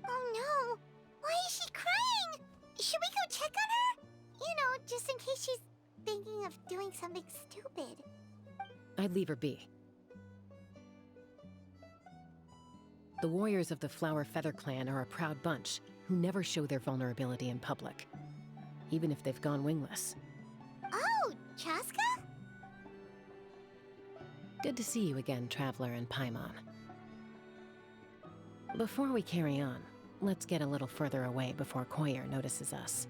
Oh no! Why is she crying? Should we go check on her? You know, just in case she's thinking of doing something stupid. I'd leave her be. The warriors of the Flower Feather Clan are a proud bunch who never show their vulnerability in public, even if they've gone wingless. Oh, Chasca? Good to see you again, Traveler and Paimon. Before we carry on, let's get a little further away before Koyer notices us.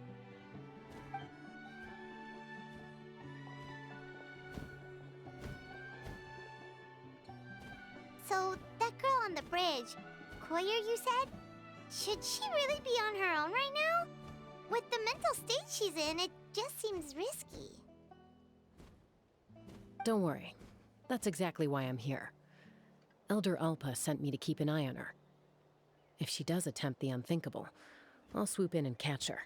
So, that girl on the bridge, Koyer, you said? Should she really be on her own right now? With the mental state she's in, it just seems risky. Don't worry. That's exactly why I'm here. Elder Alpa sent me to keep an eye on her. If she does attempt the unthinkable, I'll swoop in and catch her.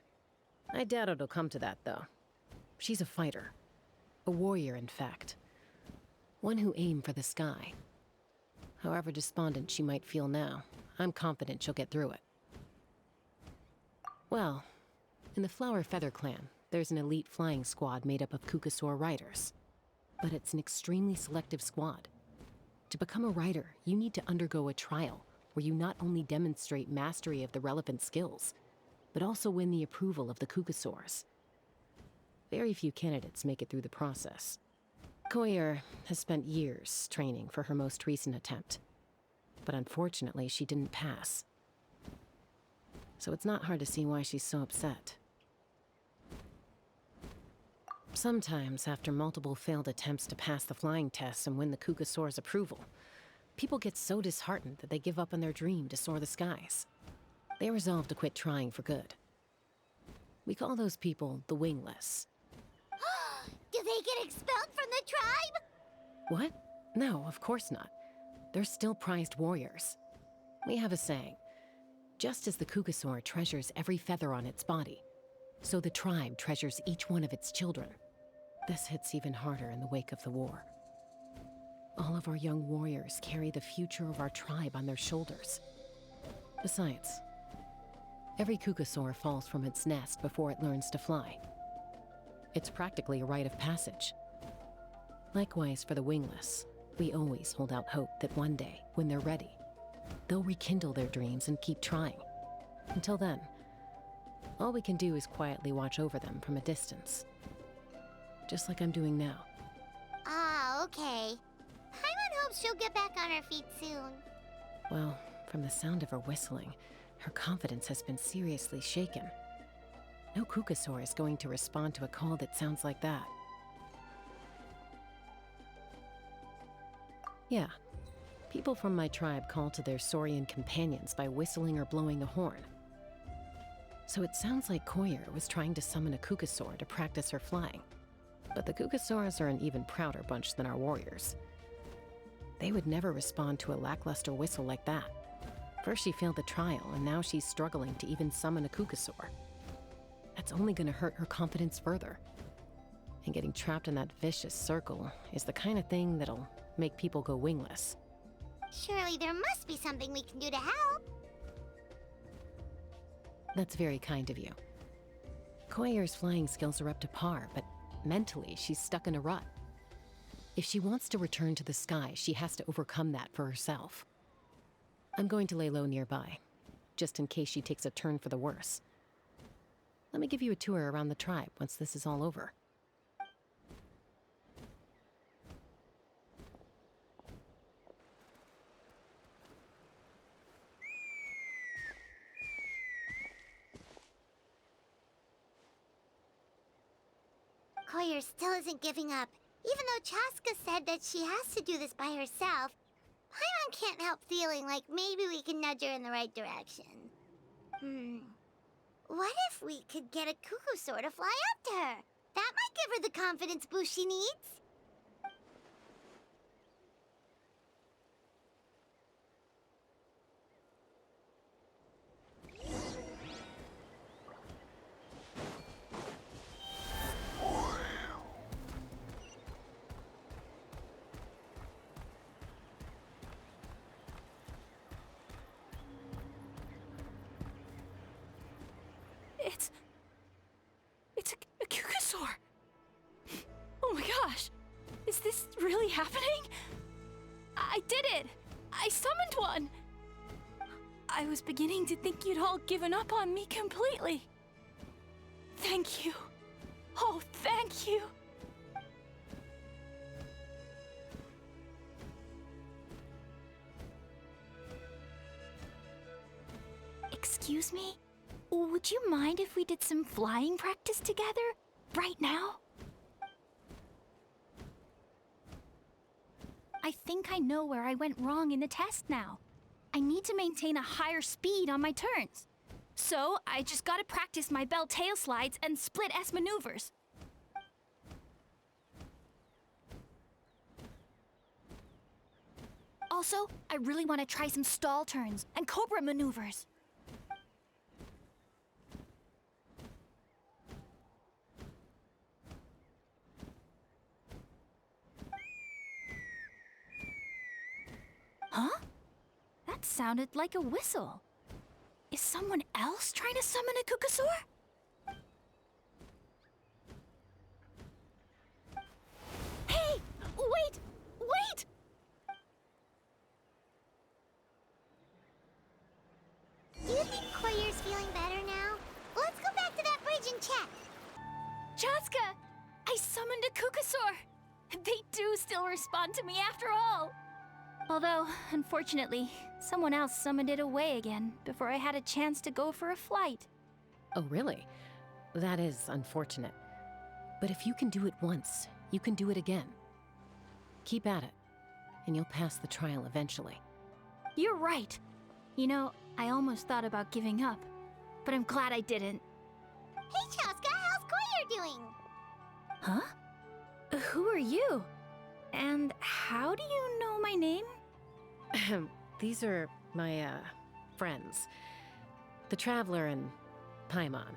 I doubt it'll come to that, though. She's a fighter. A warrior, in fact. One who aimed for the sky. However despondent she might feel now, I'm confident she'll get through it. Well, in the Flower Feather Clan, there's an elite flying squad made up of Kukasaur riders. But it's an extremely selective squad. To become a rider, you need to undergo a trial where you not only demonstrate mastery of the relevant skills, but also win the approval of the Kukasaurs. Very few candidates make it through the process. Koyer has spent years training for her most recent attempt, but unfortunately she didn't pass. So it's not hard to see why she's so upset. Sometimes, after multiple failed attempts to pass the flying test and win the Kukasaur's approval, people get so disheartened that they give up on their dream to soar the skies. They resolve to quit trying for good. We call those people the wingless. Do they get expelled from the tribe? What? No, of course not. They're still prized warriors. We have a saying, just as the Kukasaur treasures every feather on its body, so the tribe treasures each one of its children. This hits even harder in the wake of the war. All of our young warriors carry the future of our tribe on their shoulders. Besides, every Kukasaur falls from its nest before it learns to fly. It's practically a rite of passage. Likewise for the wingless, we always hold out hope that one day, when they're ready, they'll rekindle their dreams and keep trying. Until then, all we can do is quietly watch over them from a distance. Just like I'm doing now. Ah, okay. Paimon hopes she'll get back on her feet soon. Well, from the sound of her whistling, her confidence has been seriously shaken. No Kukasaur is going to respond to a call that sounds like that. Yeah, people from my tribe call to their Saurian companions by whistling or blowing a horn. So it sounds like Koyer was trying to summon a Kukasaur to practice her flying. But the Kukasaurs are an even prouder bunch than our warriors. They would never respond to a lackluster whistle like that. First she failed the trial, and now she's struggling to even summon a Kukasaur. That's only going to hurt her confidence further. And getting trapped in that vicious circle is the kind of thing that'll make people go wingless. Surely there must be something we can do to help. That's very kind of you. Koyer's flying skills are up to par, but mentally she's stuck in a rut. If she wants to return to the sky, she has to overcome that for herself. I'm going to lay low nearby, just in case she takes a turn for the worse. Let me give you a tour around the tribe once this is all over. Koyer still isn't giving up. Even though Chasca said that she has to do this by herself, Paimon can't help feeling like maybe we can nudge her in the right direction. What if we could get a Kukasaur to fly up to her? That might give her the confidence boost she needs. this really happening? I did it! I summoned one! I was beginning to think you'd all given up on me completely. Thank you. Oh, thank you. Excuse me? Would you mind if we did some flying practice together? Right now? I think I know where I went wrong in the test now. I need to maintain a higher speed on my turns. So, I just gotta practice my bell tail slides and split S maneuvers. Also, I really want to try some stall turns and cobra maneuvers. Huh? That sounded like a whistle. Is someone else trying to summon a Kukasaur? Hey! Wait! Wait! Do you think Koyer's feeling better now? Let's go back to that bridge and check. Chasca! I summoned a Kukasaur! They do still respond to me after all! Although, unfortunately, someone else summoned it away again before I had a chance to go for a flight. Oh, really? That is unfortunate. But if you can do it once, you can do it again. Keep at it, and you'll pass the trial eventually. You're right. You know, I almost thought about giving up, but I'm glad I didn't. Hey, Chasca, how's Koyer doing? Huh? Who are you? And how do you know my name? These are my, friends. The Traveler and Paimon.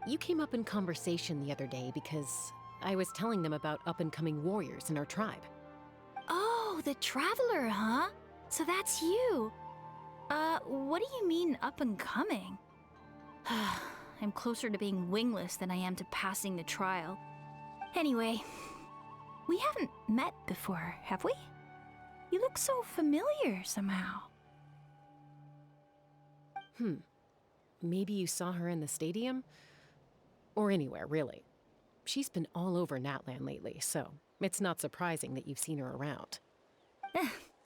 You came up in conversation the other day because I was telling them about up-and-coming warriors in our tribe. Oh, the Traveler, huh? So that's you. What do you mean up-and-coming? I'm closer to being wingless than I am to passing the trial. Anyway, we haven't met before, have we? You look so familiar somehow. Maybe you saw her in the stadium? Or anywhere, really. She's been all over Natlan lately, so it's not surprising that you've seen her around.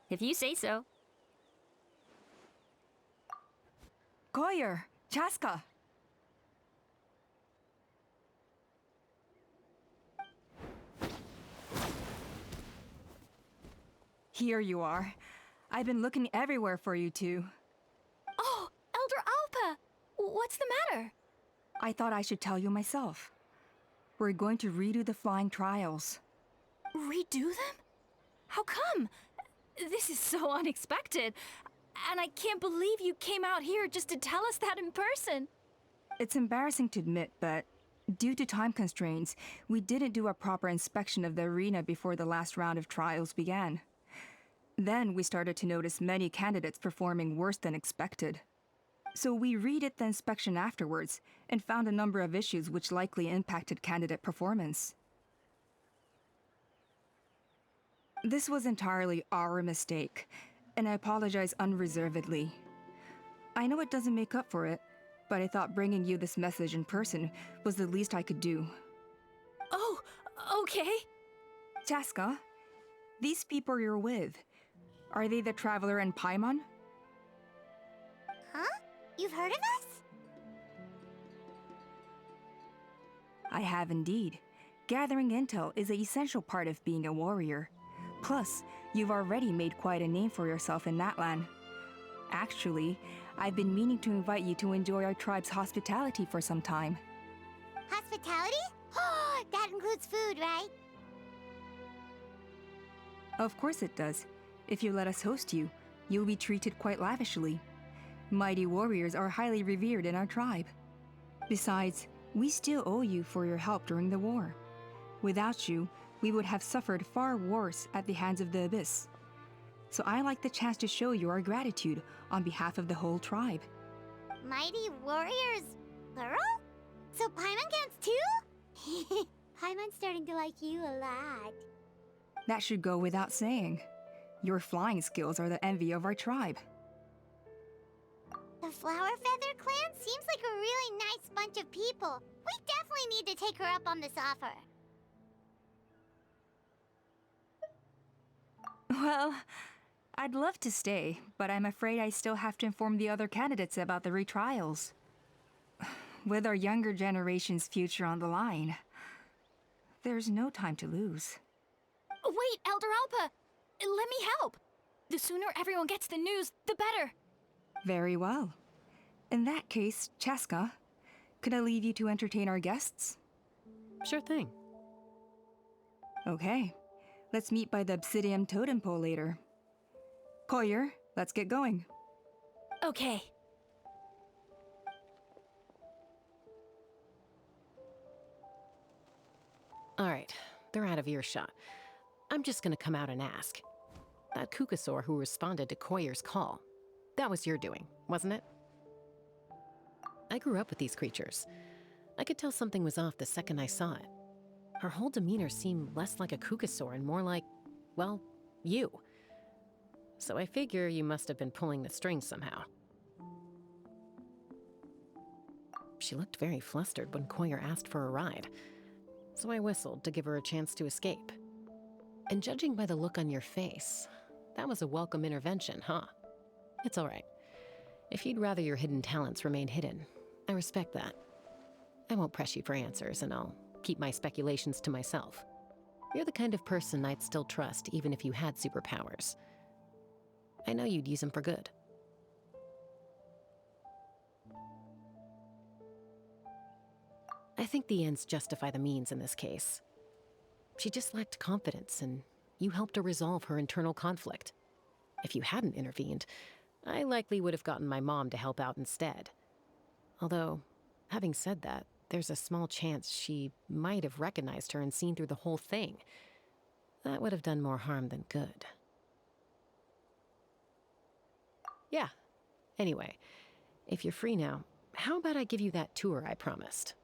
If you say so. Koyer, Chasca. Here you are. I've been looking everywhere for you two. Oh, Elder Alpa! What's the matter? I thought I should tell you myself. We're going to redo the flying trials. Redo them? How come? This is so unexpected. And I can't believe you came out here just to tell us that in person. It's embarrassing to admit, but due to time constraints, we didn't do a proper inspection of the arena before the last round of trials began. Then we started to notice many candidates performing worse than expected. So we redid the inspection afterwards and found a number of issues which likely impacted candidate performance. This was entirely our mistake, and I apologize unreservedly. I know it doesn't make up for it, but I thought bringing you this message in person was the least I could do. Oh, okay. Chasca, these people you're with, are they the Traveler and Paimon? Huh? You've heard of us? I have indeed. Gathering intel is an essential part of being a warrior. Plus, you've already made quite a name for yourself in Natlan. Actually, I've been meaning to invite you to enjoy our tribe's hospitality for some time. Hospitality? Oh, that includes food, right? Of course it does. If you let us host you, you'll be treated quite lavishly. Mighty warriors are highly revered in our tribe. Besides, we still owe you for your help during the war. Without you, we would have suffered far worse at the hands of the Abyss. So I like the chance to show you our gratitude on behalf of the whole tribe. Mighty warriors, plural? So Paimon counts too? Paimon's starting to like you a lot. That should go without saying. Your flying skills are the envy of our tribe. The Flower Feather clan seems like a really nice bunch of people. We definitely need to take her up on this offer. Well, I'd love to stay, but I'm afraid I still have to inform the other candidates about the retrials. With our younger generation's future on the line, there's no time to lose. Wait, Elder Alpa! Let me help! The sooner everyone gets the news, the better! Very well. In that case, Chasca, could I leave you to entertain our guests? Sure thing. Okay. Let's meet by the Obsidian Totem Pole later. Collier, let's get going. Okay. All right, they're out of earshot. I'm just gonna come out and ask. That Kukasaur who responded to Koyer's call, that was your doing, wasn't it? I grew up with these creatures. I could tell something was off the second I saw it. Her whole demeanor seemed less like a Kukasaur and more like, well, you. So I figure you must have been pulling the strings somehow. She looked very flustered when Koyer asked for a ride, so I whistled to give her a chance to escape. And judging by the look on your face, that was a welcome intervention, huh? It's all right. If you'd rather your hidden talents remain hidden, I respect that. I won't press you for answers, and I'll keep my speculations to myself. You're the kind of person I'd still trust even if you had superpowers. I know you'd use them for good. I think the ends justify the means in this case. She just lacked confidence, and you helped her resolve her internal conflict. If you hadn't intervened, I likely would have gotten my mom to help out instead. Although, having said that, there's a small chance she might have recognized her and seen through the whole thing. That would have done more harm than good. Yeah. Anyway, if you're free now, how about I give you that tour I promised?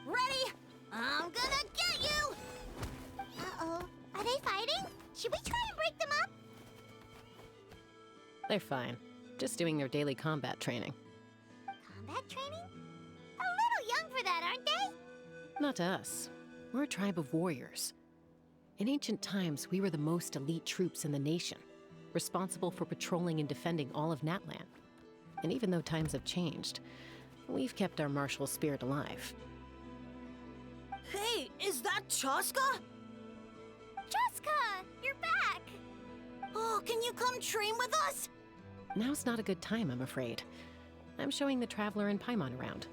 Ready? I'm gonna get you! Uh-oh. Are they fighting? Should we try and break them up? They're fine. Just doing their daily combat training. Combat training? A little young for that, aren't they? Not to us. We're a tribe of warriors. In ancient times, we were the most elite troops in the nation, responsible for patrolling and defending all of Natlan. And even though times have changed, we've kept our martial spirit alive. Hey, is that Chasca? Chasca, you're back! Oh, can you come train with us? Now's not a good time, I'm afraid. I'm showing the Traveler and Paimon around.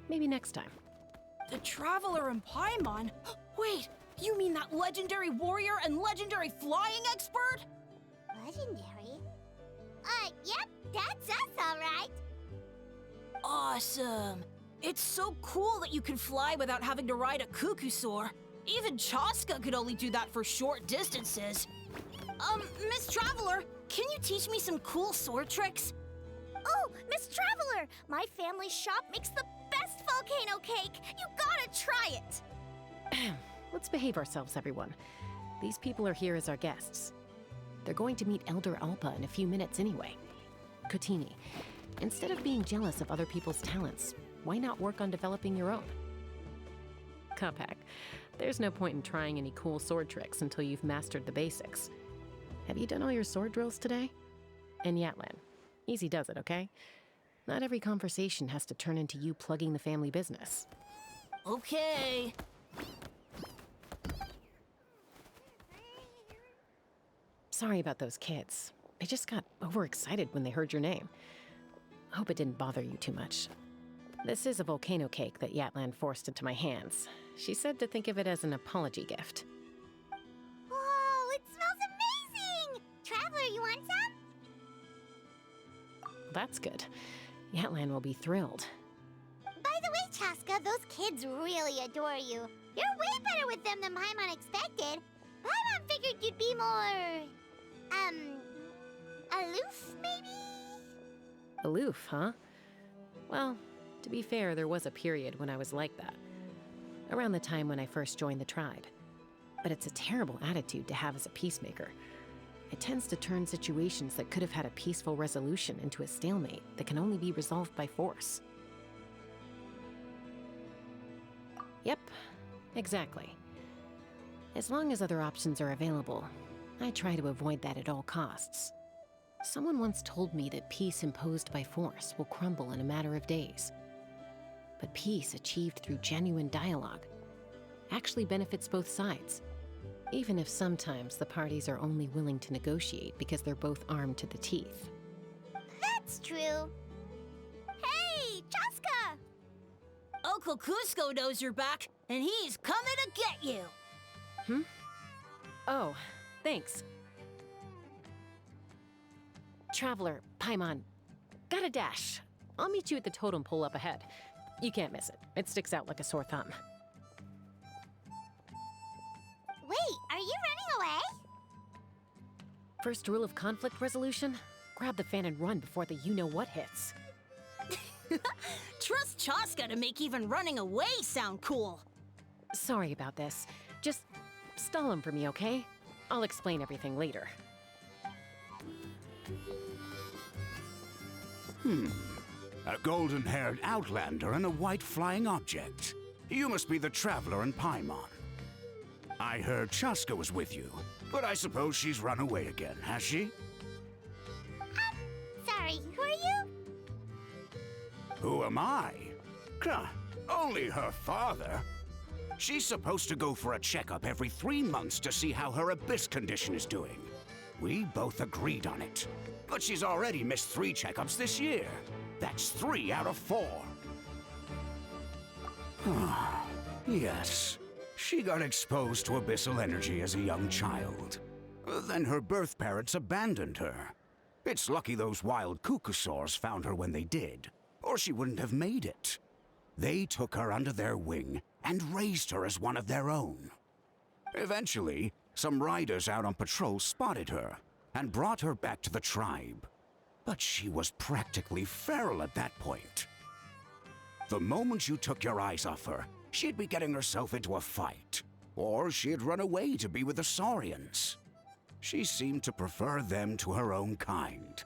Maybe next time. The Traveler and Paimon? Wait, you mean that legendary warrior and legendary flying expert? Legendary? Yep, that's us, all right. Awesome. It's so cool that you can fly without having to ride a Kukusaur. Even Chasca could only do that for short distances. Miss Traveler, can you teach me some cool sword tricks? Oh, Miss Traveler! My family's shop makes the best volcano cake! You gotta try it! Let's behave ourselves, everyone. These people are here as our guests. They're going to meet Elder Alpa in a few minutes anyway. Kotini, instead of being jealous of other people's talents, why not work on developing your own? Kapak, there's no point in trying any cool sword tricks until you've mastered the basics. Have you done all your sword drills today? And Yatlan, easy does it, okay? Not every conversation has to turn into you plugging the family business. Okay. Sorry about those kids. They just got overexcited when they heard your name. I hope it didn't bother you too much. This is a volcano cake that Yatlan forced into my hands. She said to think of it as an apology gift. Whoa, it smells amazing! Traveler, you want some? That's good. Yatlan will be thrilled. By the way, Chasca, those kids really adore you. You're way better with them than Paimon expected. Paimon figured you'd be more... aloof, maybe? Aloof, huh? Well, To be fair, there was a period when I was like that, around the time when I first joined the tribe. But it's a terrible attitude to have as a peacemaker. It tends to turn situations that could have had a peaceful resolution into a stalemate that can only be resolved by force. Yep, exactly. As long as other options are available, I try to avoid that at all costs. Someone once told me that peace imposed by force will crumble in a matter of days. But peace achieved through genuine dialogue actually benefits both sides, even if sometimes the parties are only willing to negotiate because they're both armed to the teeth. That's true. Hey, Chasca! Uncle Cusco knows you're back, and he's coming to get you. Oh, thanks. Traveler, Paimon, got a dash. I'll meet you at the totem pole up ahead. You can't miss it. It sticks out like a sore thumb. Wait, are you running away? First rule of conflict resolution? Grab the fan and run before the you-know-what hits. Trust Chasca to make even running away sound cool. Sorry about this. Just stall him for me, okay? I'll explain everything later. A golden-haired outlander and a white flying object. You must be the traveler in Paimon. I heard Chasca was with you, but I suppose she's run away again, has she? Sorry, who are you? Who am I? Only her father. She's supposed to go for a checkup every 3 months to see how her abyss condition is doing. We both agreed on it. But she's already missed 3 checkups this year. That's 3 out of 4. Yes. She got exposed to abyssal energy as a young child. Then her birth parents abandoned her. It's lucky those wild cuckosaurs found her when they did, or she wouldn't have made it. They took her under their wing and raised her as one of their own. Eventually, some riders out on patrol spotted her and brought her back to the tribe. But she was practically feral at that point. The moment you took your eyes off her, she'd be getting herself into a fight, or she'd run away to be with the Saurians. She seemed to prefer them to her own kind.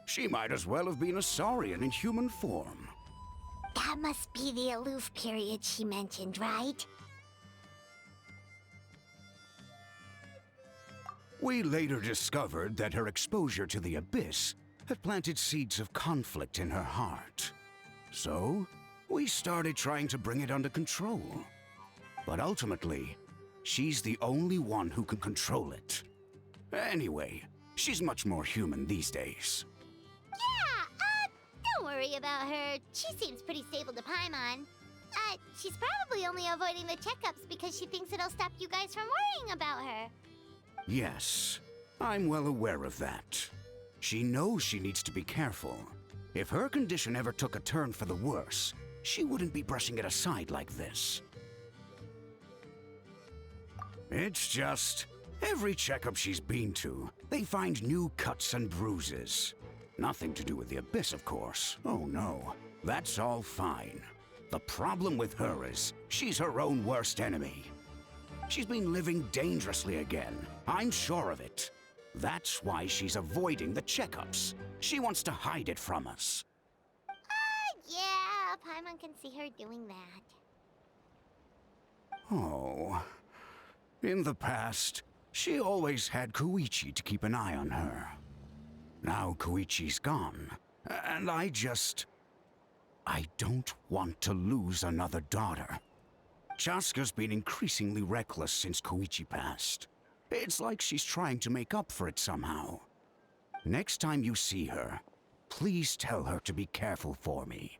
She might as well have been a Saurian in human form. That must be the aloof period she mentioned, right? We later discovered that her exposure to the abyss had planted seeds of conflict in her heart. So, we started trying to bring it under control. But ultimately, she's the only one who can control it. Anyway, she's much more human these days. Yeah, don't worry about her. She seems pretty stable to Paimon. She's probably only avoiding the checkups because she thinks it'll stop you guys from worrying about her. Yes, I'm well aware of that. She knows she needs to be careful. If her condition ever took a turn for the worse, she wouldn't be brushing it aside like this. It's just, every checkup she's been to, they find new cuts and bruises. Nothing to do with the abyss, of course. Oh no, that's all fine. The problem with her is, she's her own worst enemy. She's been living dangerously again. I'm sure of it. That's why she's avoiding the checkups. She wants to hide it from us. Yeah, Paimon can see her doing that. Oh. In the past, she always had Koichi to keep an eye on her. Now Koichi's gone, and I don't want to lose another daughter. Chasca's been increasingly reckless since Koichi passed. It's like she's trying to make up for it somehow. Next time you see her, please tell her to be careful for me.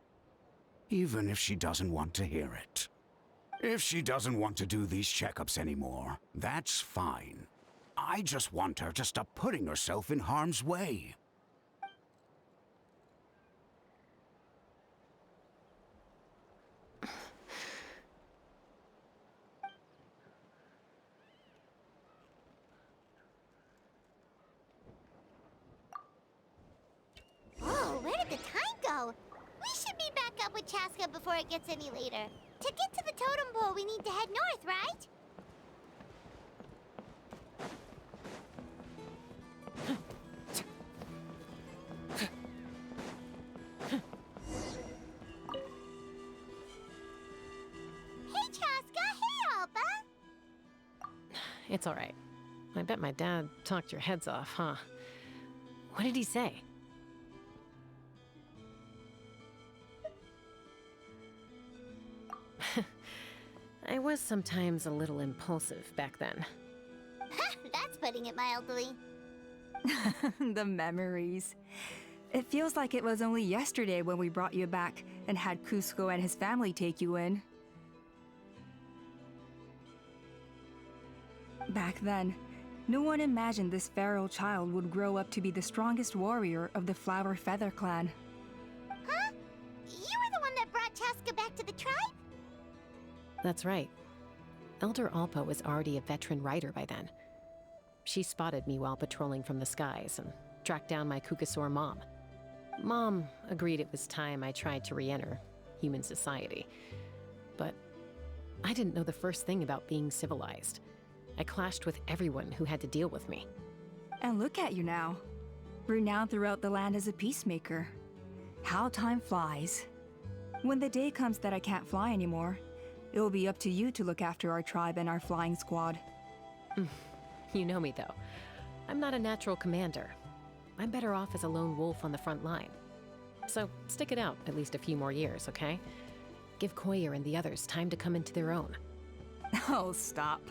Even if she doesn't want to hear it. If she doesn't want to do these checkups anymore, that's fine. I just want her to stop putting herself in harm's way. Whoa, where did the time go? We should meet back up with with Chasca before it gets any later. To get to the totem pole, we need to head north, right? Hey, Chasca! Hey, Alba! It's all right. I bet my dad talked your heads off, huh? What did he say? I was sometimes a little impulsive back then. That's putting it mildly. The memories. It feels like it was only yesterday when we brought you back and had Cusco and his family take you in. Back then, no one imagined this feral child would grow up to be the strongest warrior of the Flower Feather clan. Huh? You were the one that brought Chasca back to the tribe? That's right. Elder Alpa was already a veteran rider by then. She spotted me while patrolling from the skies and tracked down my Kukasaur mom. Mom agreed it was time I tried to re-enter human society. But I didn't know the first thing about being civilized. I clashed with everyone who had to deal with me. And look at you now, renowned throughout the land as a peacemaker. How time flies. When the day comes that I can't fly anymore, it will be up to you to look after our tribe and our flying squad. You know me, though. I'm not a natural commander. I'm better off as a lone wolf on the front line. So stick it out at least a few more years, okay? Give Koyer and the others time to come into their own. Oh, stop.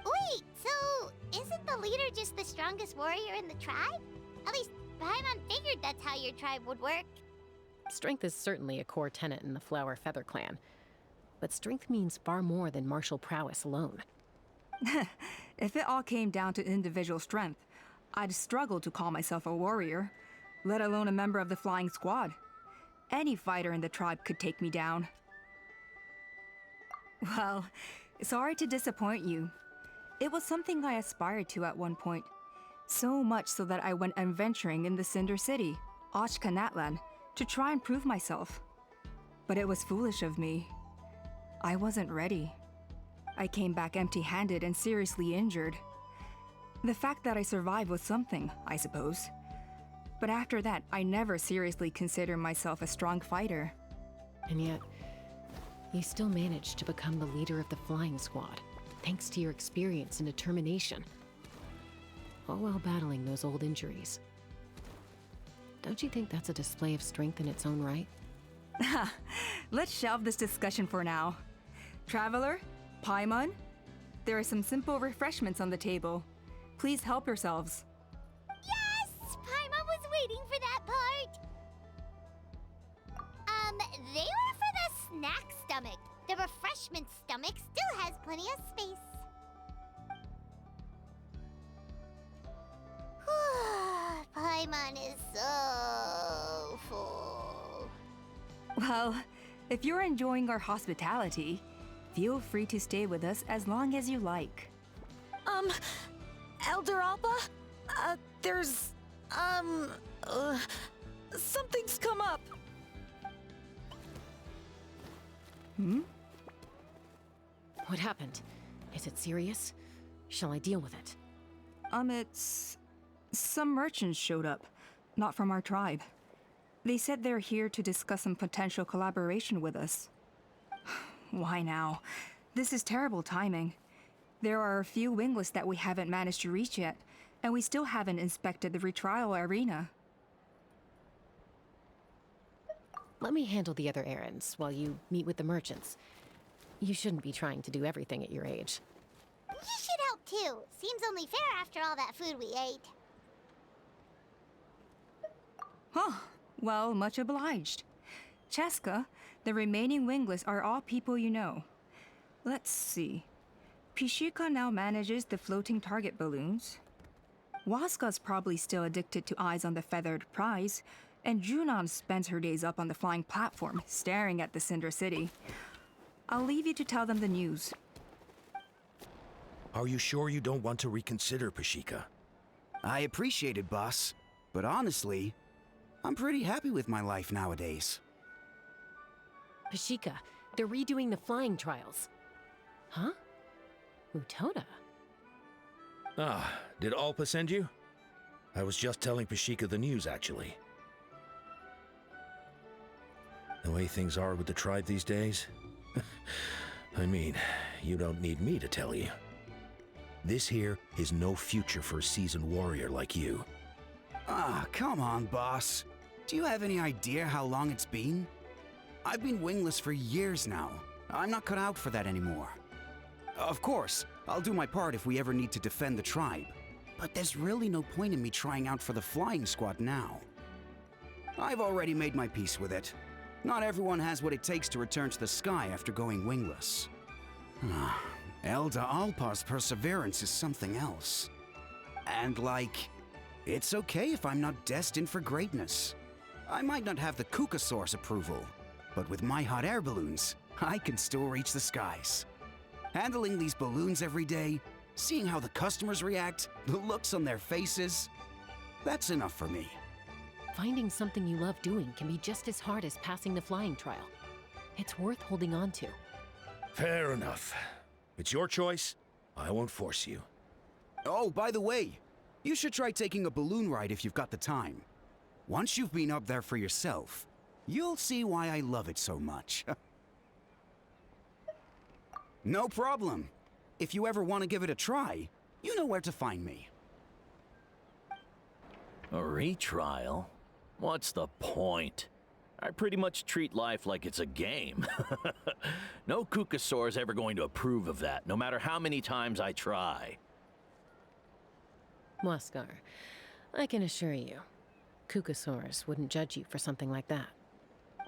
Wait, so isn't the leader just the strongest warrior in the tribe? At least Paimon figured that's how your tribe would work. Strength is certainly a core tenet in the Flower Feather clan. But strength means far more than martial prowess alone. If it all came down to individual strength, I'd struggle to call myself a warrior, let alone a member of the flying squad. Any fighter in the tribe could take me down. Well, sorry to disappoint you. It was something I aspired to at one point. So much so that I went adventuring in the Cinder City, Ochkanatlan, to try and prove myself. But it was foolish of me. I wasn't ready. I came back empty-handed and seriously injured. The fact that I survived was something, I suppose. But after that, I never seriously considered myself a strong fighter. And yet, you still managed to become the leader of the flying squad, thanks to your experience and determination. All while battling those old injuries. Don't you think that's a display of strength in its own right? Let's shelve this discussion for now. Traveler, Paimon, there are some simple refreshments on the table. Please help yourselves. Yes! Paimon was waiting for that part! They were for the snack stomach. The refreshment stomach still has plenty of space. Paimon is so full. Well, if you're enjoying our hospitality, feel free to stay with us as long as you like. Elder Alba? There's, something's come up. What happened? Is it serious? Shall I deal with it? It's... Some merchants showed up, not from our tribe. They said they're here to discuss some potential collaboration with us. Why now? This is terrible timing. There are a few wingless that we haven't managed to reach yet, and we still haven't inspected the retrial arena. Let me handle the other errands while you meet with the merchants. You shouldn't be trying to do everything at your age. You should help too. Seems only fair after all that food we ate. Huh. Well, much obliged. Chasca, the remaining wingless are all people you know. Let's see. Pishika now manages the floating target balloons. Waska's probably still addicted to eyes on the feathered prize, and Junon spends her days up on the flying platform, staring at the Cinder City. I'll leave you to tell them the news. Are you sure you don't want to reconsider, Pashika? I appreciate it, boss. But honestly, I'm pretty happy with my life nowadays. Pashika, they're redoing the flying trials. Huh? Utoda? Ah, did Alpa send you? I was just telling Pashika the news, actually. The way things are with the tribe these days? I mean, you don't need me to tell you. This here is no future for a seasoned warrior like you. Ah, come on, boss. Do you have any idea how long it's been? I've been wingless for years now. I'm not cut out for that anymore. Of course, I'll do my part if we ever need to defend the tribe. But there's really no point in me trying out for the flying squad now. I've already made my peace with it. Not everyone has what it takes to return to the sky after going wingless. Elder Alpa's perseverance is something else. And it's okay if I'm not destined for greatness. I might not have the Kukasaur's approval, but with my hot air balloons, I can still reach the skies. Handling these balloons every day, seeing how the customers react, the looks on their faces, that's enough for me. Finding something you love doing can be just as hard as passing the flying trial. It's worth holding on to. Fair enough. It's your choice. I won't force you. Oh, by the way, you should try taking a balloon ride if you've got the time. Once you've been up there for yourself, you'll see why I love it so much. No problem. If you ever want to give it a try, you know where to find me. A retrial? What's the point? I pretty much treat life like it's a game. No Kukasaur is ever going to approve of that, no matter how many times I try. Waskar, I can assure you, Kukasaurs wouldn't judge you for something like that.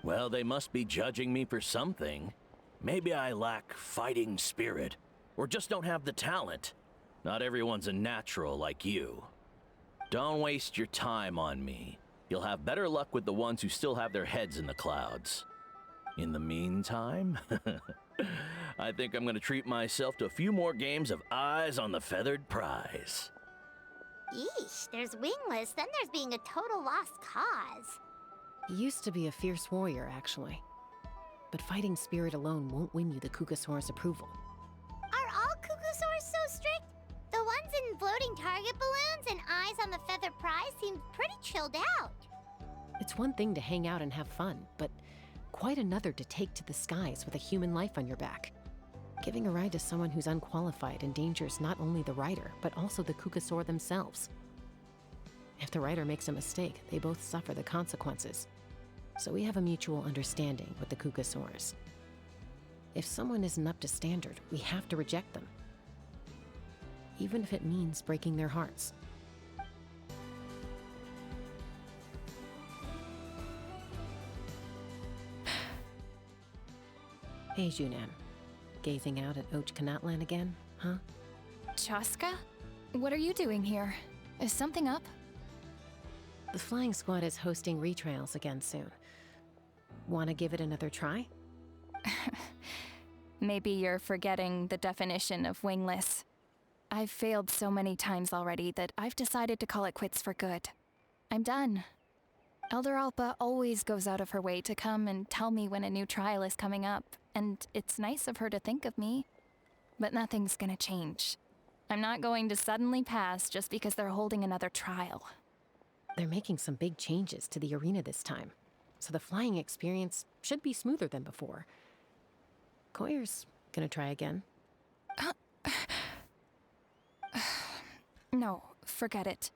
Well, they must be judging me for something. Maybe I lack fighting spirit, or just don't have the talent. Not everyone's a natural like you. Don't waste your time on me. You'll have better luck with the ones who still have their heads in the clouds. In the meantime, I think I'm gonna treat myself to a few more games of Eyes on the Feathered Prize. Yeesh, there's wingless, then there's being a total lost cause. He used to be a fierce warrior, actually. But fighting spirit alone won't win you the Kukasaur's approval. Are all Kukasaurs so strict? The ones in floating target balloons and Eyes on the Feathered Prize seem pretty chilled out. It's one thing to hang out and have fun, but quite another to take to the skies with a human life on your back. Giving a ride to someone who's unqualified endangers not only the rider, but also the Kukasaur themselves. If the rider makes a mistake, they both suffer the consequences. So we have a mutual understanding with the Kukasaurs. If someone isn't up to standard, we have to reject them. Even if it means breaking their hearts. Hey, Junan. Gazing out at Ochkanatlan again, huh? Chasca? What are you doing here? Is something up? The flying squad is hosting retrials again soon. Want to give it another try? Maybe you're forgetting the definition of wingless. I've failed so many times already that I've decided to call it quits for good. I'm done. Elder Alpa always goes out of her way to come and tell me when a new trial is coming up, and it's nice of her to think of me. But nothing's gonna change. I'm not going to suddenly pass just because they're holding another trial. They're making some big changes to the arena this time, so the flying experience should be smoother than before. Koyer's gonna try again. No, forget it.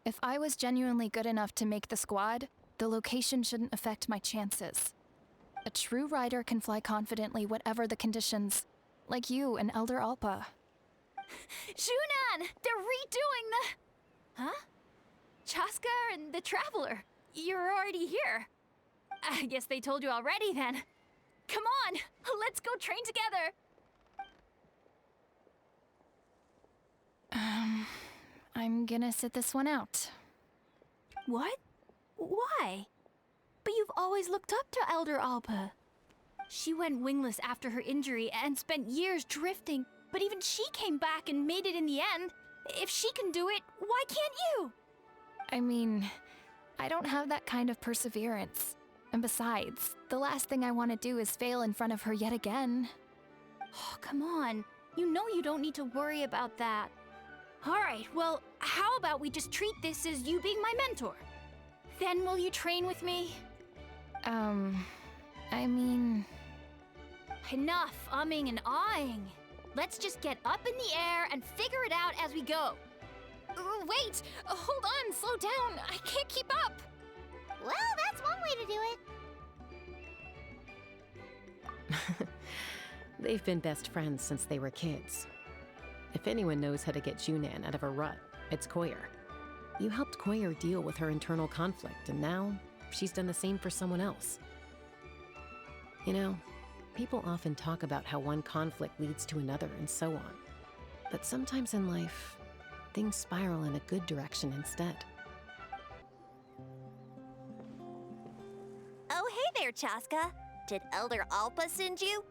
If I was genuinely good enough to make the squad, the location shouldn't affect my chances. A true rider can fly confidently whatever the conditions, like you and Elder Alpa. Shunan! They're redoing the... Huh? Chasca and the Traveler. You're already here. I guess they told you already then. Come on, let's go train together. I'm gonna sit this one out. What? Why? But you've always looked up to Elder Alpa. She went wingless after her injury and spent years drifting, but even she came back and made it in the end. If she can do it, why can't you? I mean, I don't have that kind of perseverance. And besides, the last thing I want to do is fail in front of her yet again. Oh, come on. You know you don't need to worry about that. All right, well, how about we just treat this as you being my mentor? Then will you train with me? I mean... Enough umming and ahhing. Let's just get up in the air and figure it out as we go. Wait! Hold on, slow down. I can't keep up. Well, that's one way to do it. They've been best friends since they were kids. If anyone knows how to get Junan out of a rut, it's Koyer. You helped Koyer deal with her internal conflict, and now she's done the same for someone else. You know, people often talk about how one conflict leads to another and so on. But sometimes in life, things spiral in a good direction instead. Oh, hey there, Chasca. Did Elder Alpa send you?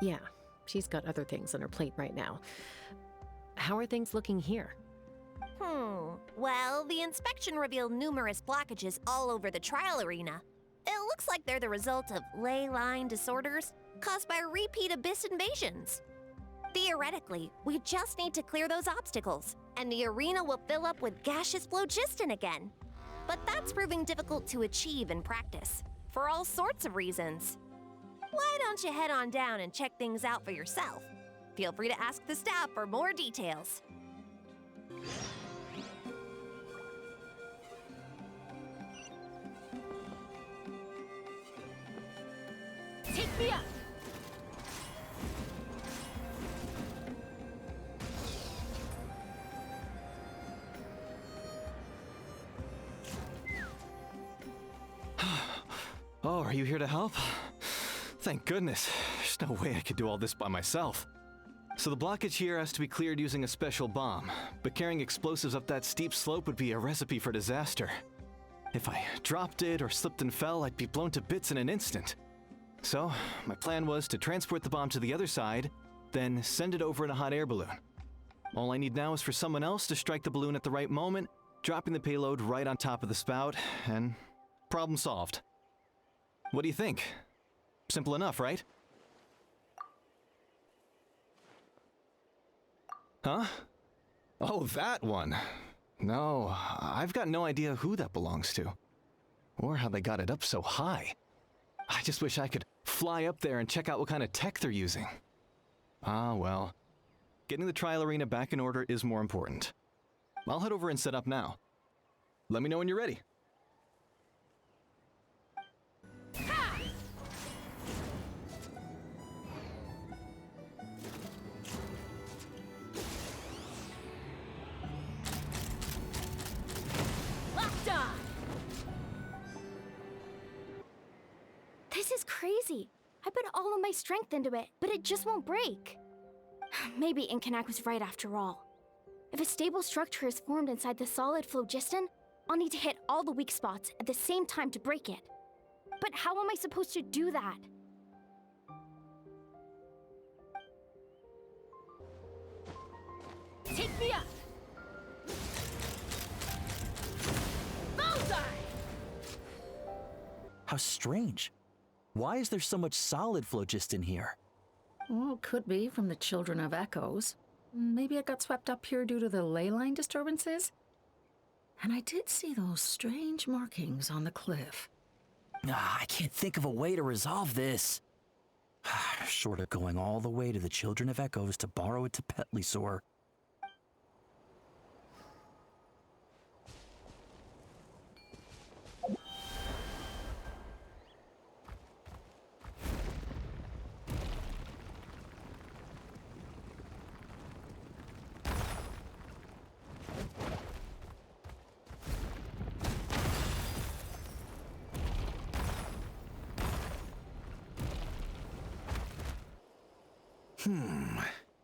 Yeah, she's got other things on her plate right now. How are things looking here? Well, the inspection revealed numerous blockages all over the trial arena. It looks like they're the result of ley line disorders caused by repeat abyss invasions. Theoretically, we just need to clear those obstacles, and the arena will fill up with gaseous phlogiston again. But that's proving difficult to achieve in practice, for all sorts of reasons. Why don't you head on down and check things out for yourself? Feel free to ask the staff for more details. Take me up! Oh, are you here to help? Thank goodness. There's no way I could do all this by myself. So the blockage here has to be cleared using a special bomb, but carrying explosives up that steep slope would be a recipe for disaster. If I dropped it or slipped and fell, I'd be blown to bits in an instant. So, my plan was to transport the bomb to the other side, then send it over in a hot air balloon. All I need now is for someone else to strike the balloon at the right moment, dropping the payload right on top of the spout, and problem solved. What do you think? Simple enough, right? Huh? Oh, that one. No, I've got no idea who that belongs to. Or how they got it up so high. I just wish I could fly up there and check out what kind of tech they're using. Ah, well. Getting the trial arena back in order is more important. I'll head over and set up now. Let me know when you're ready. This is crazy. I put all of my strength into it, but it just won't break. Maybe Inkanak was right after all. If a stable structure is formed inside the solid phlogiston, I'll need to hit all the weak spots at the same time to break it. But how am I supposed to do that? Take me up! Bullseye! How strange. Why is there so much solid phlogiston here? Well, could be from the Children of Echoes. Maybe it got swept up here due to the ley line disturbances? And I did see those strange markings on the cliff. I can't think of a way to resolve this. Short of going all the way to the Children of Echoes to borrow it to Petlisaur.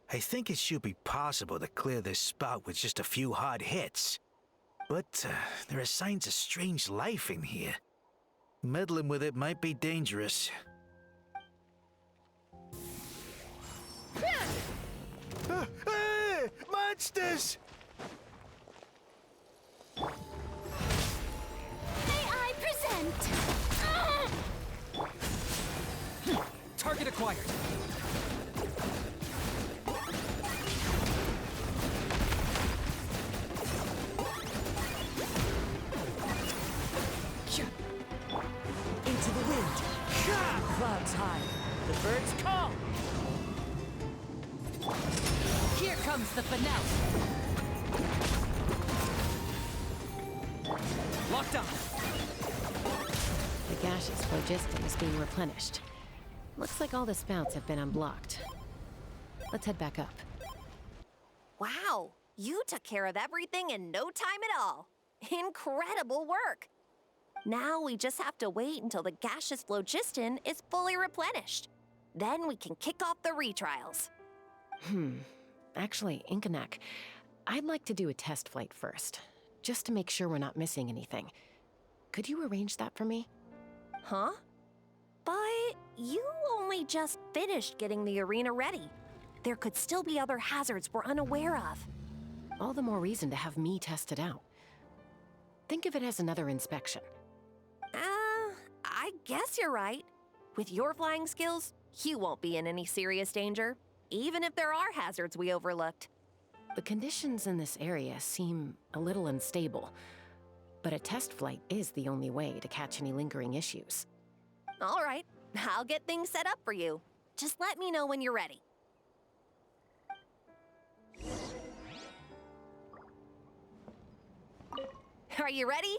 I think it should be possible to clear this spout with just a few hard hits. But there are signs of strange life in here. Meddling with it might be dangerous. Monsters! comes the finale. Locked on. The gaseous phlogiston is being replenished. Looks like all the spouts have been unblocked. Let's head back up. Wow, you took care of everything in no time at all. Incredible work. Now we just have to wait until the gaseous phlogiston is fully replenished. Then we can kick off the retrials. Actually, Inkanak, I'd like to do a test flight first, just to make sure we're not missing anything. Could you arrange that for me? Huh? But you only just finished getting the arena ready. There could still be other hazards we're unaware of. All the more reason to have me test it out. Think of it as another inspection. I guess you're right. With your flying skills, you won't be in any serious danger, even if there are hazards we overlooked. The conditions in this area seem a little unstable, but a test flight is the only way to catch any lingering issues. All right, I'll get things set up for you. Just let me know when you're ready. Are you ready?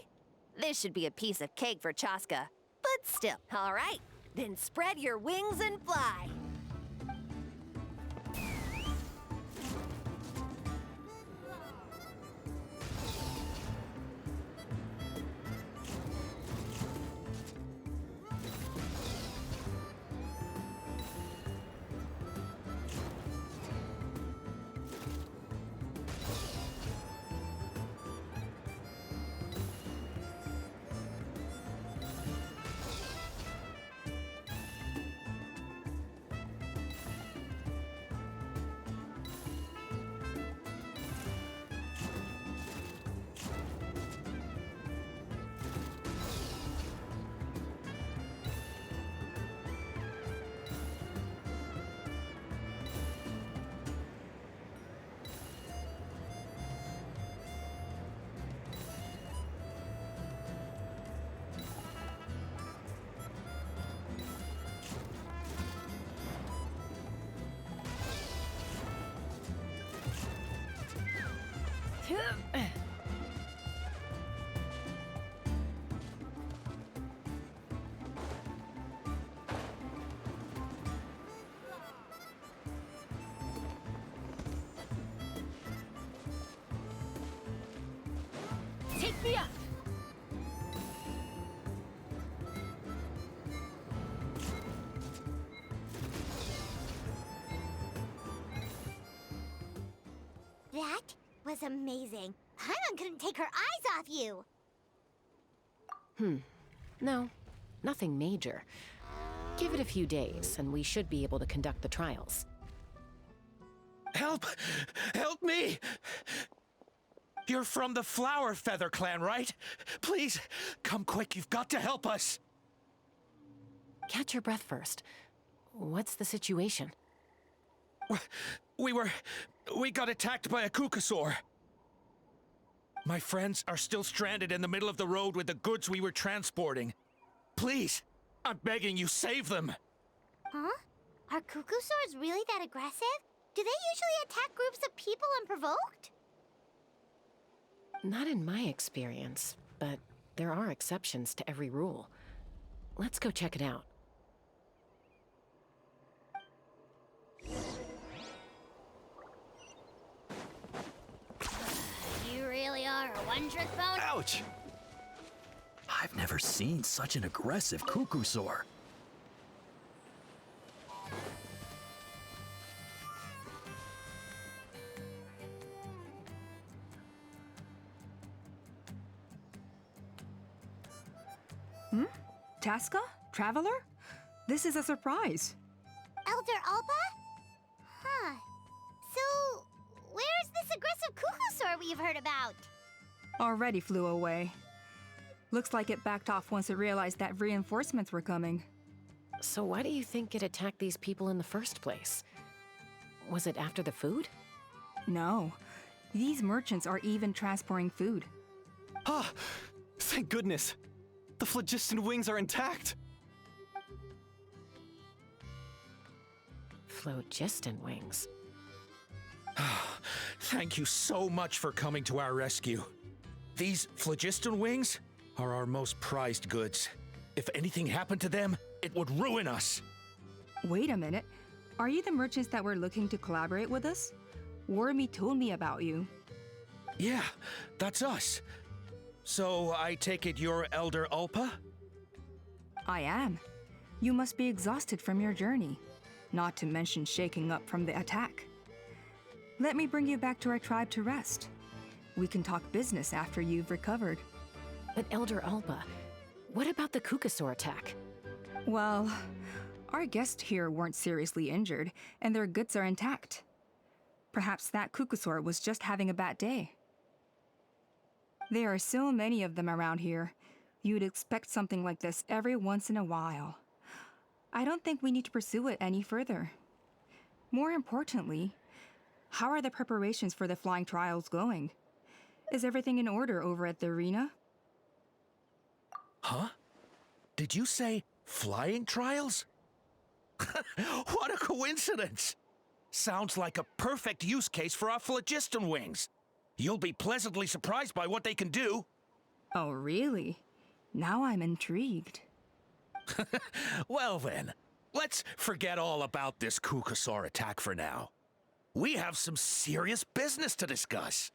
This should be a piece of cake for Chasca. But still, all right. Then spread your wings and fly. Take me up! That was amazing. Paimon couldn't take her eyes off you. No, nothing major. Give it a few days, and we should be able to conduct the trials. Help! Help me! You're from the Flower Feather clan, right? Please, come quick, you've got to help us! Catch your breath first. What's the situation? We got attacked by a Kukasaur. My friends are still stranded in the middle of the road with the goods we were transporting. Please, I'm begging you, save them! Huh? Are Kukusaurs really that aggressive? Do they usually attack groups of people unprovoked? Not in my experience, but there are exceptions to every rule. Let's go check it out. You really are a one-trick pony? Ouch! I've never seen such an aggressive Kukusaur. Chasca? Traveler? This is a surprise. Elder Alba? Huh. So, where's this aggressive Kukusaur we've heard about? Already flew away. Looks like it backed off once it realized that reinforcements were coming. So why do you think it attacked these people in the first place? Was it after the food? No. These merchants are even transporting food. Ah! Thank goodness! The phlogiston wings are intact! Phlogiston wings. Thank you so much for coming to our rescue. These phlogiston wings are our most prized goods. If anything happened to them, it would ruin us. Wait a minute. Are you the merchants that were looking to collaborate with us? Wormy told me about you. Yeah, that's us. So I take it you're Elder Ulpa? I am. You must be exhausted from your journey, not to mention shaking up from the attack. Let me bring you back to our tribe to rest. We can talk business after you've recovered. But Elder Alba, what about the Kukasaur attack? Well, our guests here weren't seriously injured, and their goods are intact. Perhaps that Kukasaur was just having a bad day. There are so many of them around here. You'd expect something like this every once in a while. I don't think we need to pursue it any further. More importantly, how are the preparations for the flying trials going? Is everything in order over at the arena? Huh? Did you say flying trials? What a coincidence! Sounds like a perfect use case for our phlogiston wings. You'll be pleasantly surprised by what they can do. Oh, really? Now I'm intrigued. Well then, let's forget all about this Kukasaur attack for now. We have some serious business to discuss.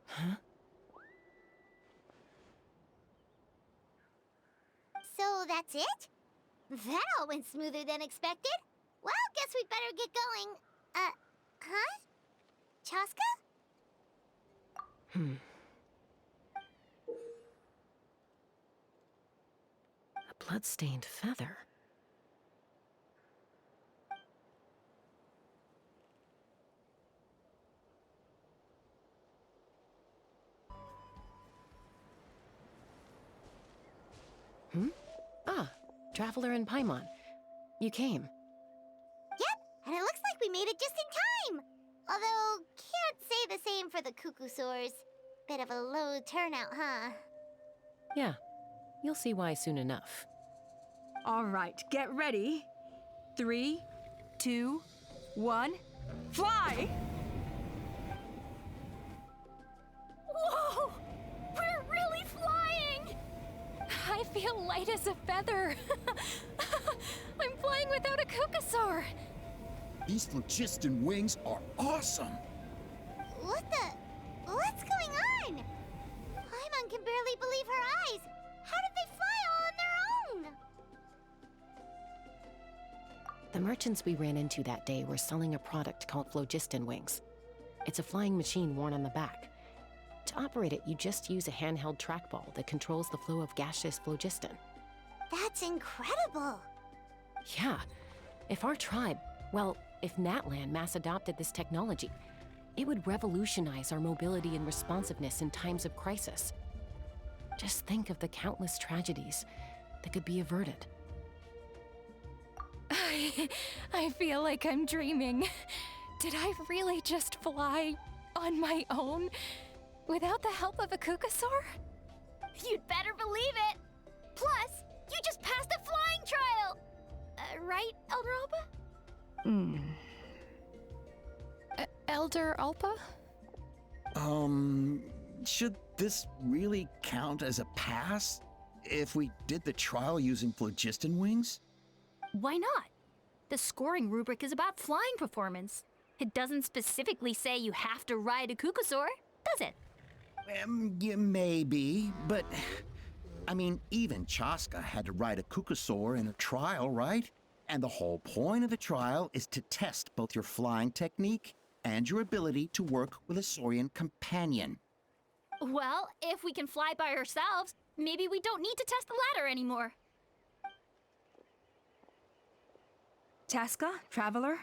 Huh? So that's it? That all went smoother than expected. Well, guess we'd better get going. Huh? Chasca? A blood-stained feather. Ah, Traveler and Paimon. You came. Yep, and it looks like we made it just in time. Although, can't say the same for the Kukusaurs. Bit of a low turnout, huh? Yeah, you'll see why soon enough. All right, get ready. 3, 2, 1, fly! Whoa! We're really flying! I feel light as a feather. I'm flying without a Kukasaur. These phlogiston wings are awesome! What's going on? Paimon can barely believe her eyes. How did they fly all on their own? The merchants we ran into that day were selling a product called phlogiston wings. It's a flying machine worn on the back. To operate it, you just use a handheld trackball that controls the flow of gaseous phlogiston. That's incredible. Yeah, if our tribe, well, if Natlan mass adopted this technology, it would revolutionize our mobility and responsiveness in times of crisis. Just think of the countless tragedies that could be averted. I feel like I'm dreaming. Did I really just fly on my own without the help of a Kukasaur? You'd better believe it! Plus, you just passed a flying trial! Right, Elder Alba? Elder Alpa? Should this really count as a pass if we did the trial using phlogiston wings? Why not? The scoring rubric is about flying performance. It doesn't specifically say you have to ride a Kukasaur, does it? Yeah, maybe, but I mean, even Chasca had to ride a Kukasaur in a trial, right? And the whole point of the trial is to test both your flying technique and your ability to work with a Saurian companion. Well, if we can fly by ourselves, maybe we don't need to test the ladder anymore. Chasca, Traveler,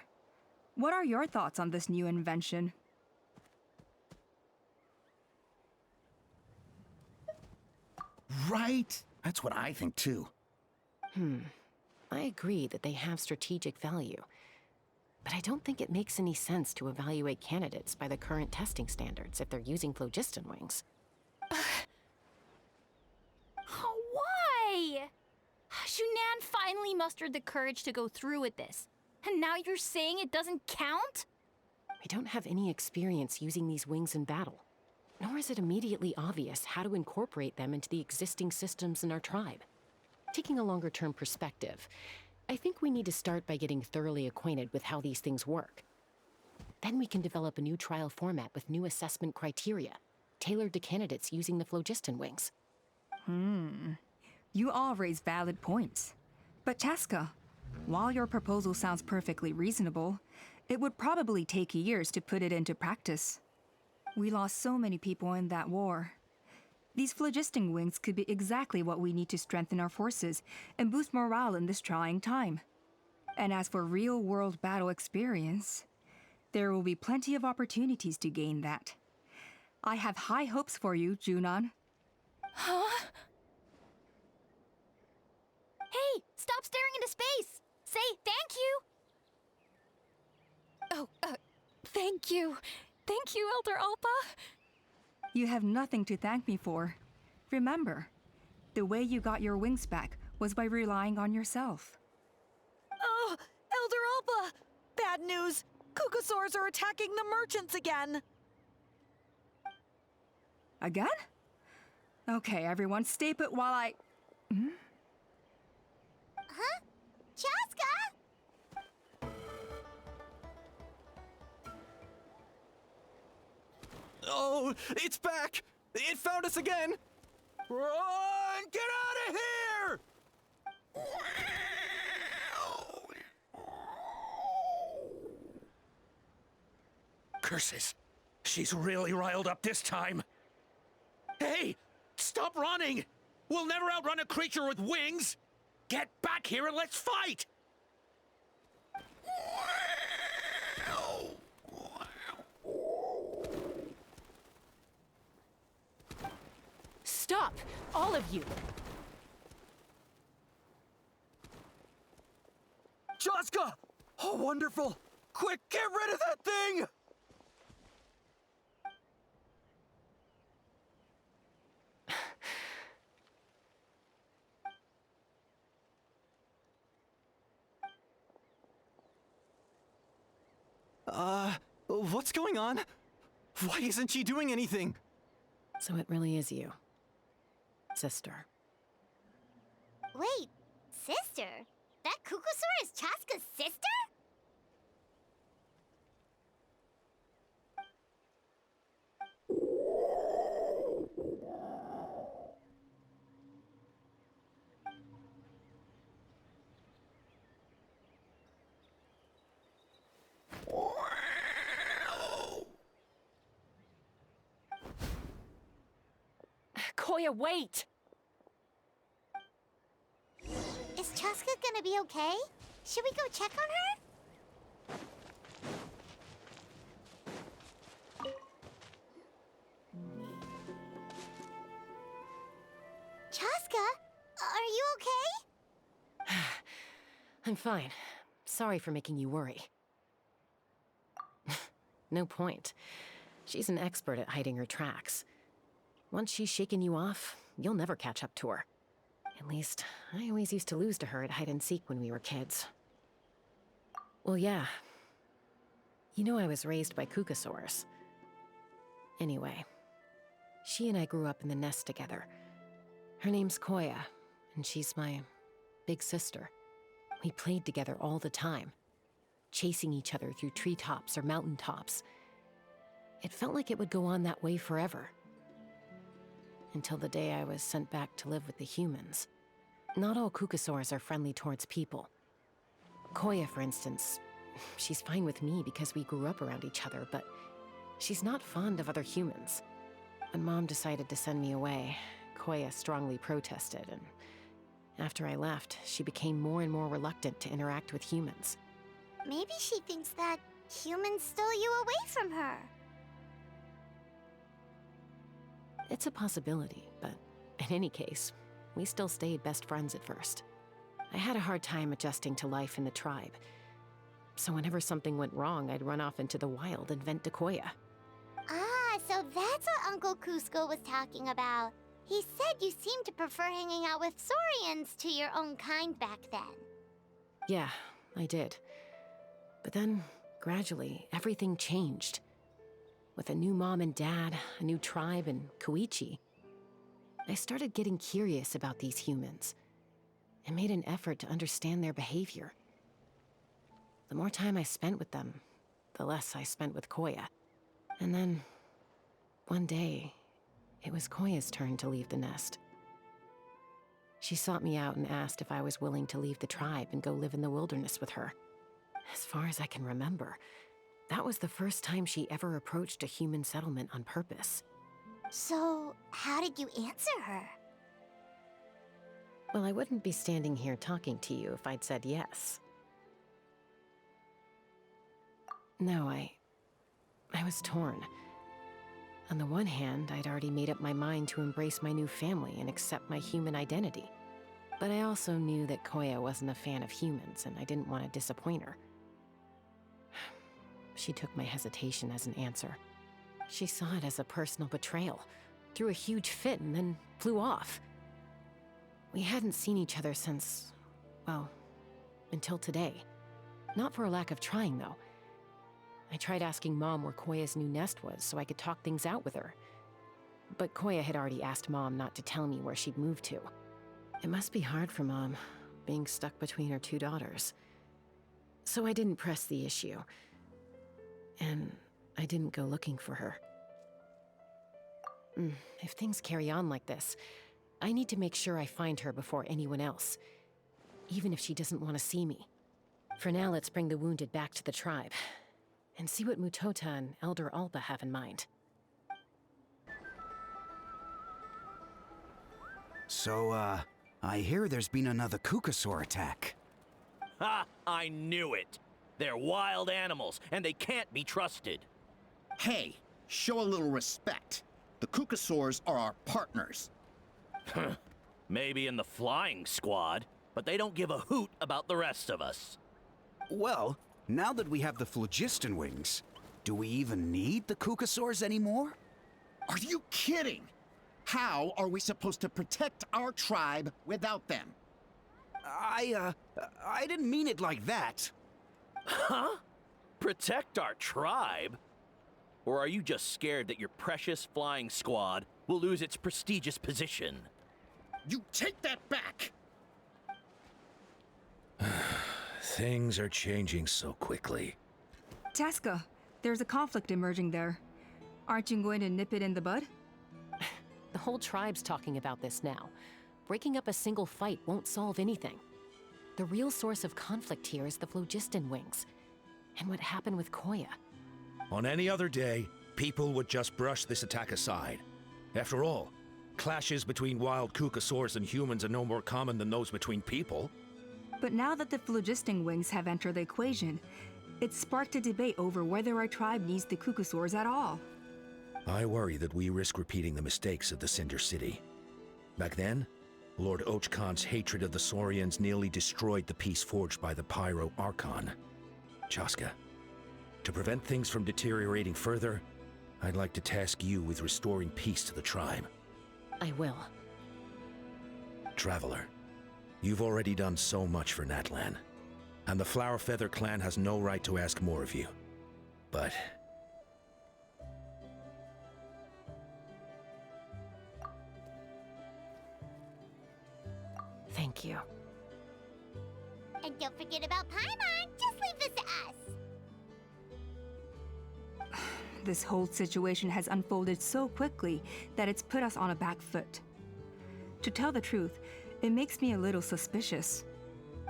what are your thoughts on this new invention? Right? That's what I think too. I agree that they have strategic value, but I don't think it makes any sense to evaluate candidates by the current testing standards if they're using phlogiston wings. Why? Shunan finally mustered the courage to go through with this. And now you're saying it doesn't count? We don't have any experience using these wings in battle, nor is it immediately obvious how to incorporate them into the existing systems in our tribe. Taking a longer-term perspective, I think we need to start by getting thoroughly acquainted with how these things work. Then we can develop a new trial format with new assessment criteria, tailored to candidates using the phlogiston wings. You all raise valid points. But Chasca, while your proposal sounds perfectly reasonable, it would probably take years to put it into practice. We lost so many people in that war. These phlogiston wings could be exactly what we need to strengthen our forces and boost morale in this trying time. And as for real-world battle experience, there will be plenty of opportunities to gain that. I have high hopes for you, Junon. Huh? Hey, stop staring into space! Say thank you! Oh, thank you. Thank you, Elder Alpa. You have nothing to thank me for. Remember, the way you got your wings back was by relying on yourself. Oh, Elder Alpa! Bad news! Cucosaurs are attacking the merchants again! Again? Okay, everyone, stay put while I... Huh? Chasca? Oh, it's back! It found us again! Run! Get out of here! Curses. She's really riled up this time. Hey! Stop running! We'll never outrun a creature with wings! Get back here and let's fight! Stop! All of you! Chasca! Oh, wonderful! Quick, get rid of that thing! What's going on? Why isn't she doing anything? So it really is you, sister. Wait, sister? That Cucosaur is Chasca's sister? Koya, wait! Is Chasca gonna be okay? Should we go check on her? Chasca, are you okay? I'm fine. Sorry for making you worry. No point. She's an expert at hiding her tracks. Once she's shaken you off, you'll never catch up to her. At least, I always used to lose to her at hide-and-seek when we were kids. Well, yeah. You know I was raised by Cucosaurs. Anyway, she and I grew up in the nest together. Her name's Koya, and she's my big sister. We played together all the time, chasing each other through treetops or mountaintops. It felt like it would go on that way forever. Until the day I was sent back to live with the humans. Not all Cucosaurs are friendly towards people. Koya, for instance, she's fine with me because we grew up around each other, but she's not fond of other humans. When Mom decided to send me away, Koya strongly protested, and after I left, she became more and more reluctant to interact with humans. Maybe she thinks that humans stole you away from her. It's a possibility, but in any case, we still stayed best friends at first. I had a hard time adjusting to life in the tribe. So whenever something went wrong, I'd run off into the wild and vent to Koya. Ah, so that's what Uncle Cusco was talking about. He said you seemed to prefer hanging out with Saurians to your own kind back then. Yeah, I did. But then, gradually, everything changed. With a new mom and dad, a new tribe, and Koichi, I started getting curious about these humans and made an effort to understand their behavior. The more time I spent with them, the less I spent with Koya. And then, one day, it was Koya's turn to leave the nest. She sought me out and asked if I was willing to leave the tribe and go live in the wilderness with her. As far as I can remember, that was the first time she ever approached a human settlement on purpose. So, how did you answer her? Well, I wouldn't be standing here talking to you if I'd said yes. No, I was torn. On the one hand, I'd already made up my mind to embrace my new family and accept my human identity. But I also knew that Koya wasn't a fan of humans, and I didn't want to disappoint her. She took my hesitation as an answer. She saw it as a personal betrayal, threw a huge fit, and then flew off. We hadn't seen each other since, well, until today. Not for a lack of trying, though. I tried asking Mom where Koya's new nest was so I could talk things out with her. But Koya had already asked Mom not to tell me where she'd moved to. It must be hard for Mom, being stuck between her two daughters. So I didn't press the issue. And I didn't go looking for her. If things carry on like this, I need to make sure I find her before anyone else, even if she doesn't want to see me. For now, let's bring the wounded back to the tribe, and see what Mutota and Elder Alba have in mind. So, I hear there's been another Kukasaur attack. Ha! I knew it! They're wild animals, and they can't be trusted. Hey, show a little respect. The Kukasaurs are our partners. Maybe in the flying squad, but they don't give a hoot about the rest of us. Well, now that we have the phlogiston wings, do we even need the Kukasaurs anymore? Are you kidding? How are we supposed to protect our tribe without them? I didn't mean it like that. Huh? Protect our tribe? Or are you just scared that your precious flying squad will lose its prestigious position? You take that back! Things are changing so quickly. Chasca, there's a conflict emerging there. Aren't you going to nip it in the bud? The whole tribe's talking about this now. Breaking up a single fight won't solve anything. The real source of conflict here is the phlogiston wings, and what happened with Koya. On any other day, people would just brush this attack aside. After all, clashes between wild Kukasaurs and humans are no more common than those between people. But now that the phlogiston wings have entered the equation, it's sparked a debate over whether our tribe needs the Kukasaurs at all. I worry that we risk repeating the mistakes of the Cinder City. Back then, Lord Ochkan's hatred of the Saurians nearly destroyed the peace forged by the Pyro Archon. Chasca, to prevent things from deteriorating further, I'd like to task you with restoring peace to the tribe. I will. Traveler, you've already done so much for Natlan, and the Flower Feather clan has no right to ask more of you. But thank you. And don't forget about Paimon. Just leave this to us. This whole situation has unfolded so quickly that it's put us on a back foot. To tell the truth, it makes me a little suspicious.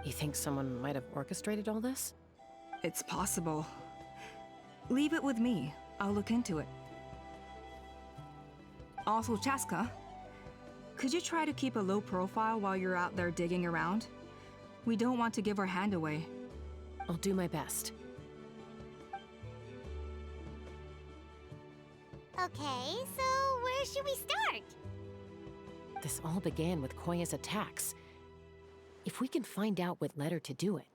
You think someone might have orchestrated all this? It's possible. Leave it with me. I'll look into it. Also, Chasca, could you try to keep a low profile while you're out there digging around? We don't want to give our hand away. I'll do my best. Okay, so where should we start? This all began with Koya's attacks. If we can find out what led her to do it,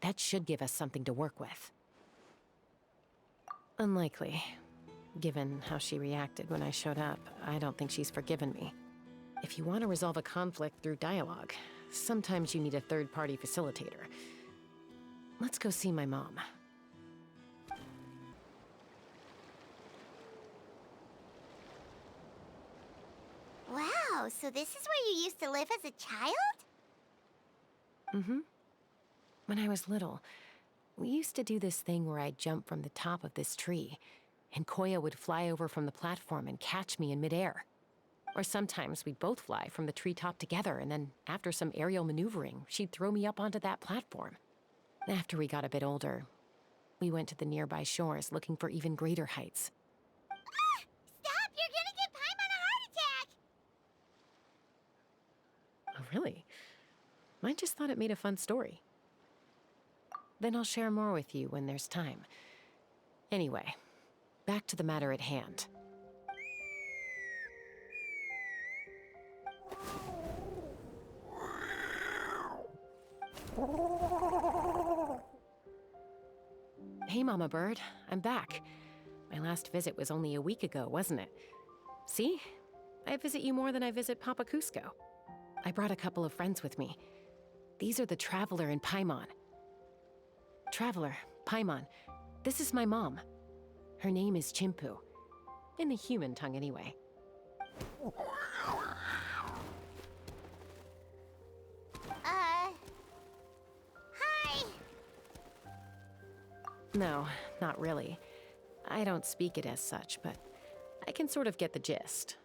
that should give us something to work with. Unlikely. Given how she reacted when I showed up, I don't think she's forgiven me. If you want to resolve a conflict through dialogue, sometimes you need a third-party facilitator. Let's go see my mom. Wow, so this is where you used to live as a child? Mm-hmm. When I was little, we used to do this thing where I'd jump from the top of this tree, and Koya would fly over from the platform and catch me in midair. Or sometimes we'd both fly from the treetop together, and then after some aerial maneuvering, she'd throw me up onto that platform. After we got a bit older, we went to the nearby shores looking for even greater heights. Ah! Stop! You're gonna give Paimon a heart attack! Oh, really? I just thought it made a fun story. Then I'll share more with you when there's time. Anyway, back to the matter at hand. Hey, Mama Bird. I'm back. My last visit was only a week ago, wasn't it? See? I visit you more than I visit Papa Cusco. I brought a couple of friends with me. These are the Traveler and Paimon. Traveler, Paimon, this is my mom. Her name is Chimpu. In the human tongue, anyway. Hi! No, not really. I don't speak it as such, but I can sort of get the gist.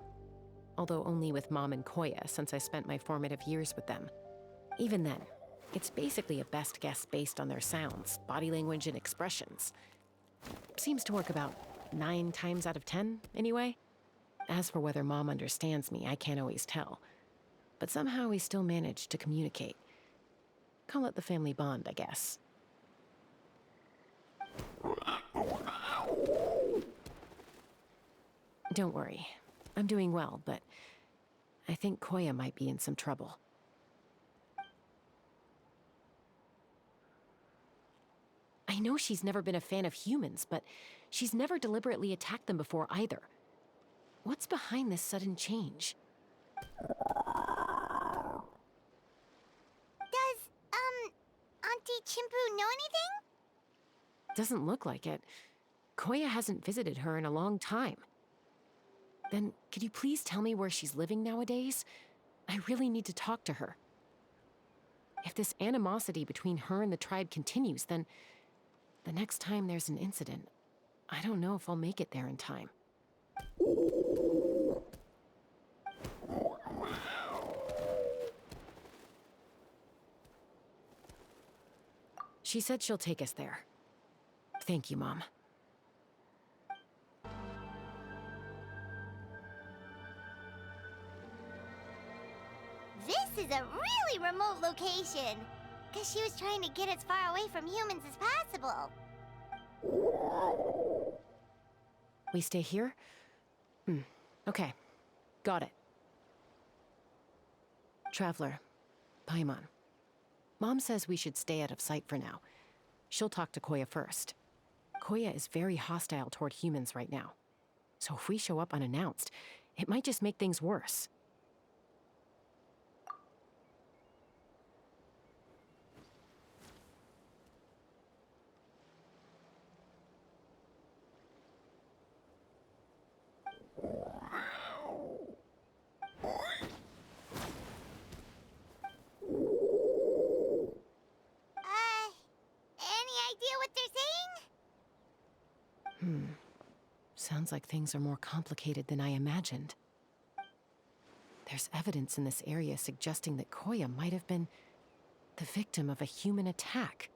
Although only with Mom and Koya, since I spent my formative years with them. Even then, it's basically a best guess based on their sounds, body language, and expressions. Seems to work about 9 times out of 10, anyway. As for whether Mom understands me, I can't always tell. But somehow we still manage to communicate. Call it the family bond, I guess. Don't worry. I'm doing well, but I think Koya might be in some trouble. I know she's never been a fan of humans, but she's never deliberately attacked them before either. What's behind this sudden change? Does, Auntie Chimpu know anything? Doesn't look like it. Koya hasn't visited her in a long time. Then, could you please tell me where she's living nowadays? I really need to talk to her. If this animosity between her and the tribe continues, then the next time there's an incident, I don't know if I'll make it there in time. She said she'll take us there. Thank you, Mom. This is a really remote location. Guess she was trying to get as far away from humans as possible. We stay here? Okay. Got it. Traveler, Paimon. Mom says we should stay out of sight for now. She'll talk to Koya first. Koya is very hostile toward humans right now. So if we show up unannounced, it might just make things worse. Any idea what they're saying? Sounds like things are more complicated than I imagined. There's evidence in this area suggesting that Koya might have been the victim of a human attack.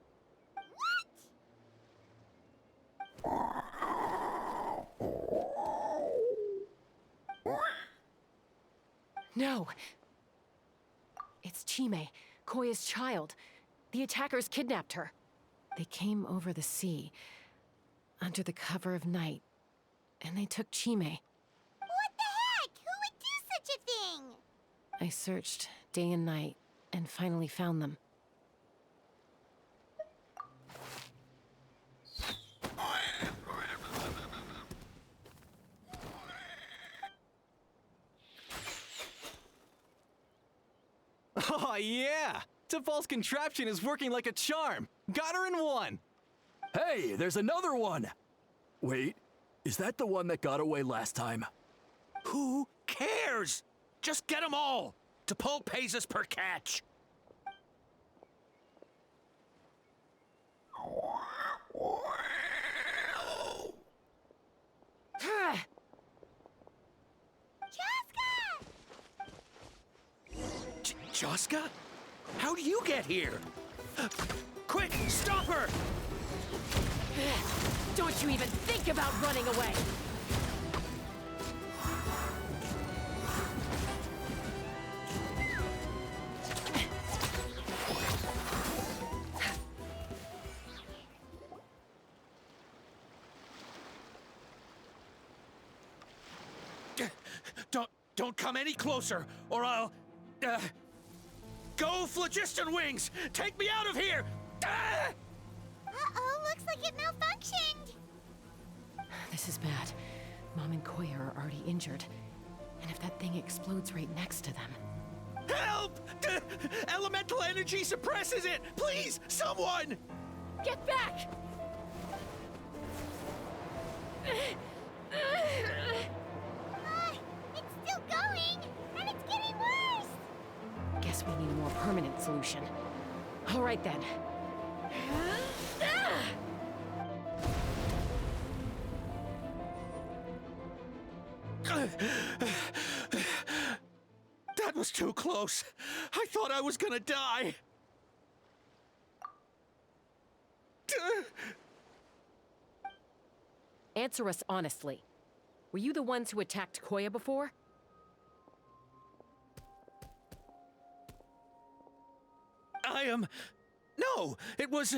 No! It's Chime, Koya's child. The attackers kidnapped her. They came over the sea, under the cover of night, and they took Chime. What the heck? Who would do such a thing? I searched day and night, and finally found them. yeah! T'Pol's contraption is working like a charm. Got her in one. Hey, there's another one! Wait, is that the one that got away last time? Who cares? Just get them all. T'Pol pays us per catch. Chasca? How do you get here? Quick, stop her! Don't you even think about running away! Don't come any closer, or I'll... Go, Phlogiston Wings! Take me out of here! Ah! Uh-oh, looks like it malfunctioned. This is bad. Mom and Koya are already injured. And if that thing explodes right next to them... Help! Elemental energy suppresses it! Please, someone! Get back! It's still going, and it's getting worse. Guess we need a more permanent solution. All right then. That was too close. I thought I was gonna die. Answer us honestly. Were you the ones who attacked Koya before? I am... No, it was...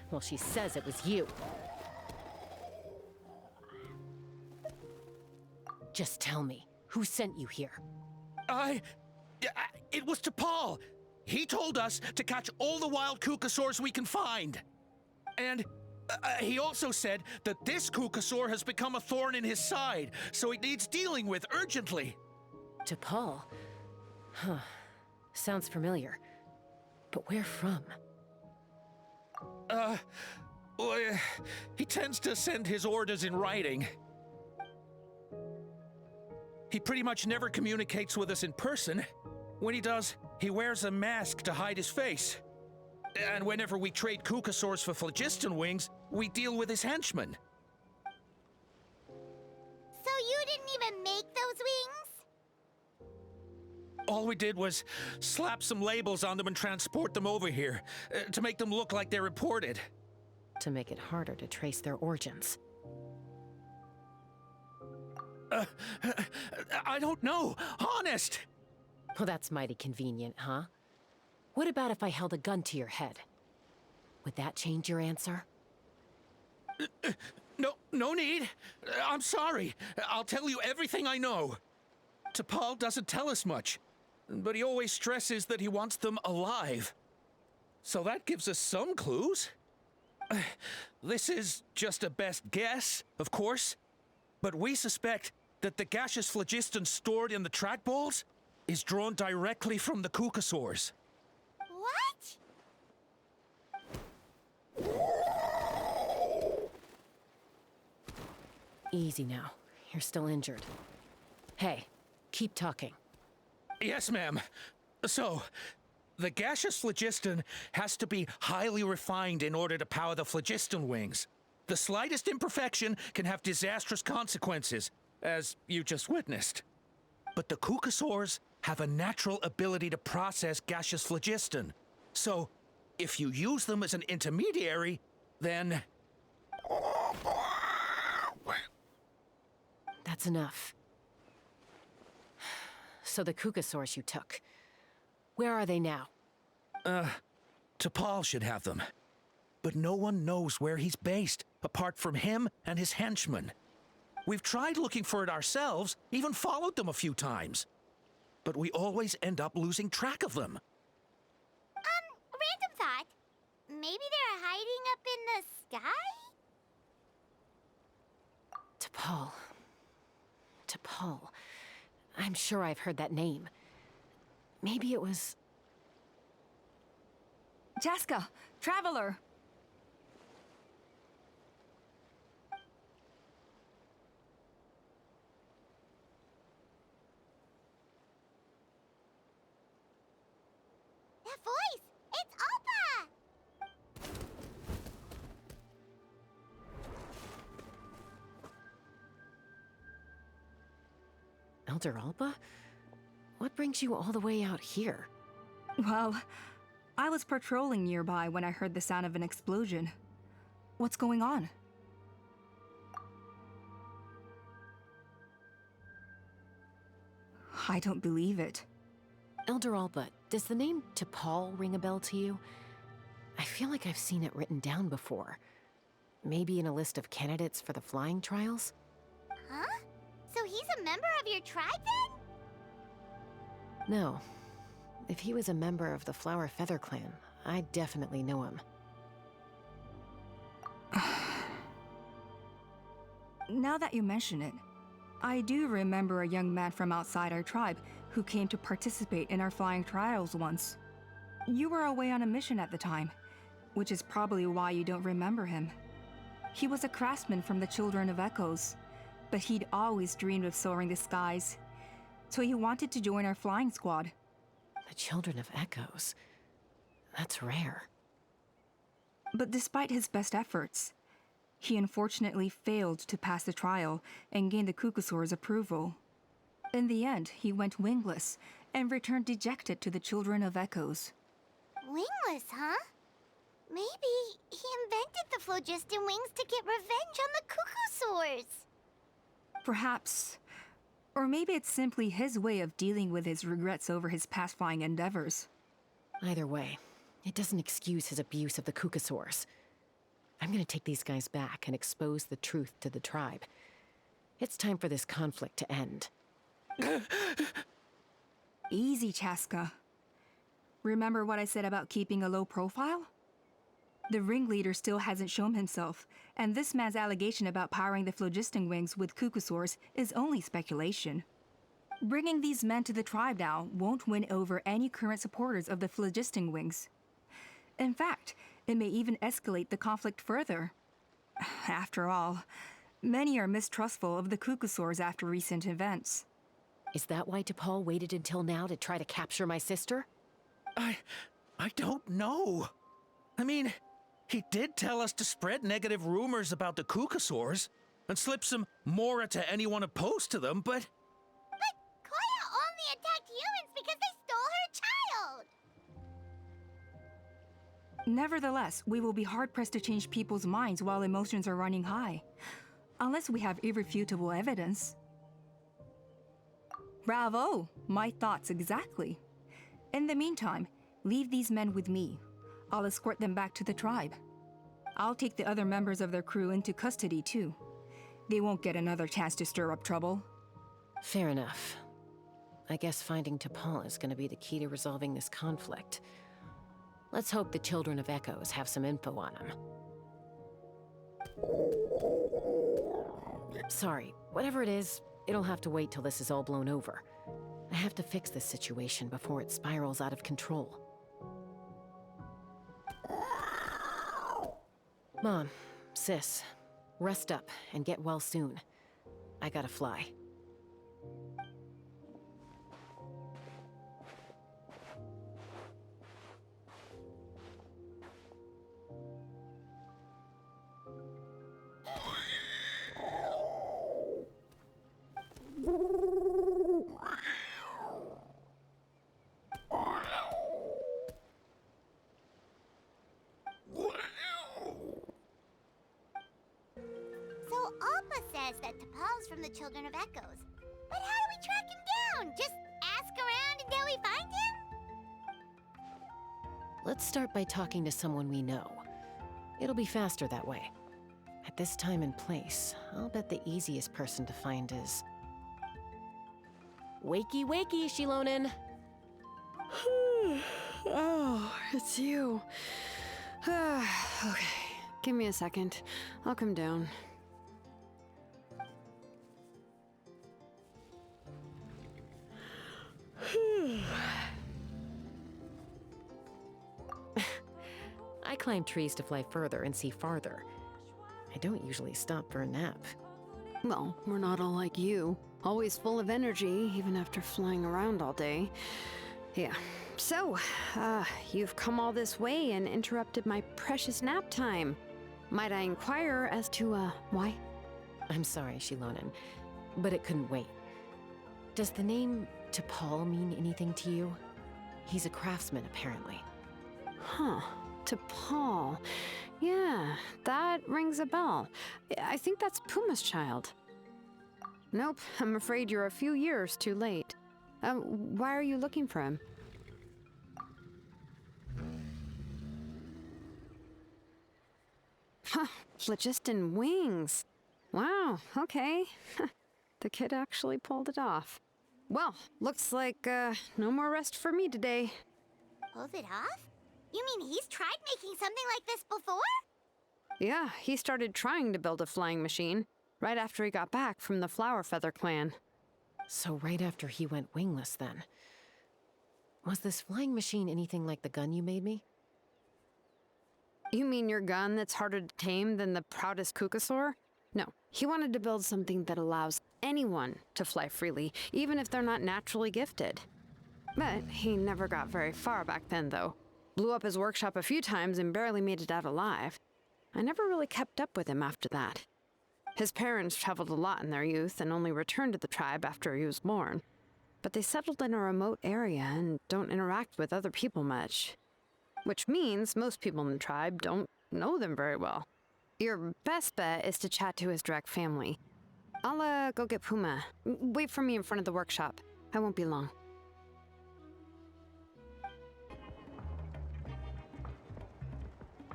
Well, she says it was you. Just tell me, who sent you here? It was T'Pol. He told us to catch all the wild Kukasaurs we can find. And he also said that this Kukasaur has become a thorn in his side, so it needs dealing with urgently. T'Pol? Huh. Sounds familiar. But where from? Well, he tends to send his orders in writing. He pretty much never communicates with us in person. When he does, he wears a mask to hide his face. And whenever we trade Kukasaurs for Phlogiston Wings, we deal with his henchmen. So you didn't even make those wings? All we did was slap some labels on them and transport them over here, to make them look like they're imported. To make it harder to trace their origins. I don't know, honest! Well, that's mighty convenient, huh? What about if I held a gun to your head? Would that change your answer? No need. I'm sorry. I'll tell you everything I know. T'Pol doesn't tell us much, but he always stresses that he wants them alive. So that gives us some clues. This is just a best guess, of course, but we suspect that the gaseous phlogiston stored in the trackballs is drawn directly from the Kukasaurs. What? Easy now. You're still injured. Hey, keep talking. Yes, ma'am. So, the gaseous phlogiston has to be highly refined in order to power the phlogiston wings. The slightest imperfection can have disastrous consequences, as you just witnessed. But the Kukasaurs have a natural ability to process gaseous phlogiston. So, if you use them as an intermediary, then... That's enough. So the Kukasaurs you took, where are they now? T'Pol should have them. But no one knows where he's based, apart from him and his henchmen. We've tried looking for it ourselves, even followed them a few times. But we always end up losing track of them. Random thought. Maybe they're hiding up in the sky? T'Pol, T'Pol. I'm sure I've heard that name. Maybe it was... Chasca, Traveler! That voice! It's Alpa! Elder Alba? What brings you all the way out here? Well, I was patrolling nearby when I heard the sound of an explosion. What's going on? I don't believe it. Elder Alba, does the name T'Pol ring a bell to you? I feel like I've seen it written down before. Maybe in a list of candidates for the flying trials? Huh? So he's a member of your tribe then? No. If he was a member of the Flower Feather clan, I'd definitely know him. Now that you mention it, I do remember a young man from outside our tribe who came to participate in our flying trials once. You were away on a mission at the time, which is probably why you don't remember him. He was a craftsman from the Children of Echoes, but he'd always dreamed of soaring the skies, so he wanted to join our flying squad. The Children of Echoes? That's rare. But despite his best efforts, he unfortunately failed to pass the trial and gain the Kukusaur's approval. In the end, he went wingless and returned dejected to the Children of Echoes. Wingless, huh? Maybe he invented the phlogiston wings to get revenge on the Kukusaurs. Perhaps. Or maybe it's simply his way of dealing with his regrets over his past flying endeavors. Either way, it doesn't excuse his abuse of the Kukusaurs. I'm gonna take these guys back and expose the truth to the tribe. It's time for this conflict to end. Easy, Chasca. Remember what I said about keeping a low profile? The ringleader still hasn't shown himself, and this man's allegation about powering the phlogiston wings with Kukusaurs is only speculation. Bringing these men to the tribe now won't win over any current supporters of the phlogiston wings. In fact, it may even escalate the conflict further. After all, many are mistrustful of the Kukusaurs after recent events. Is that why T'Pol waited until now to try to capture my sister? I don't know. I mean, he did tell us to spread negative rumors about the Kukusaurs and slip some Mora to anyone opposed to them, but... But Koya only attacked humans because they stole her child! Nevertheless, we will be hard-pressed to change people's minds while emotions are running high. Unless we have irrefutable evidence. Bravo! My thoughts exactly. In the meantime, leave these men with me. I'll escort them back to the tribe. I'll take the other members of their crew into custody too. They won't get another chance to stir up trouble. Fair enough. I guess finding T'Pol is gonna be the key to resolving this conflict. Let's hope the Children of Echoes have some info on him. Sorry, whatever it is, it'll have to wait till this is all blown over. I have to fix this situation before it spirals out of control. Mom, sis, rest up and get well soon. I gotta fly. So Alpa says that T'Pol's from the Children of Echoes. But how do we track him down? Just ask around until we find him? Let's start by talking to someone we know. It'll be faster that way. At this time and place, I'll bet the easiest person to find is... Wakey, wakey, Shilonin! Oh, it's you. Okay, give me a second. I'll come down. climb trees to fly further and see farther. I don't usually stop for a nap. Well, we're not all like you. Always full of energy, even after flying around all day. Yeah. So, you've come all this way and interrupted my precious nap time. Might I inquire as to, why? I'm sorry, Shilonen, but it couldn't wait. Does the name T'Pol mean anything to you? He's a craftsman, apparently. Huh. T'Pol. Yeah, that rings a bell. I think that's Puma's child. Nope, I'm afraid you're a few years too late. Why are you looking for him? Huh, phlogiston wings. Wow, okay. The kid actually pulled it off. Well, looks like, no more rest for me today. Pulled it off? You mean he's tried making something like this before? Yeah, he started trying to build a flying machine right after he got back from the Flower Feather clan. So right after he went wingless, then. Was this flying machine anything like the gun you made me? You mean your gun that's harder to tame than the proudest Kukasaur? No, he wanted to build something that allows anyone to fly freely, even if they're not naturally gifted. But he never got very far back then, though. Blew up his workshop a few times and barely made it out alive. I never really kept up with him after that. His parents traveled a lot in their youth and only returned to the tribe after he was born. But they settled in a remote area and don't interact with other people much. Which means most people in the tribe don't know them very well. Your best bet is to chat to his direct family. I'll, go get Puma. Wait for me in front of the workshop. I won't be long.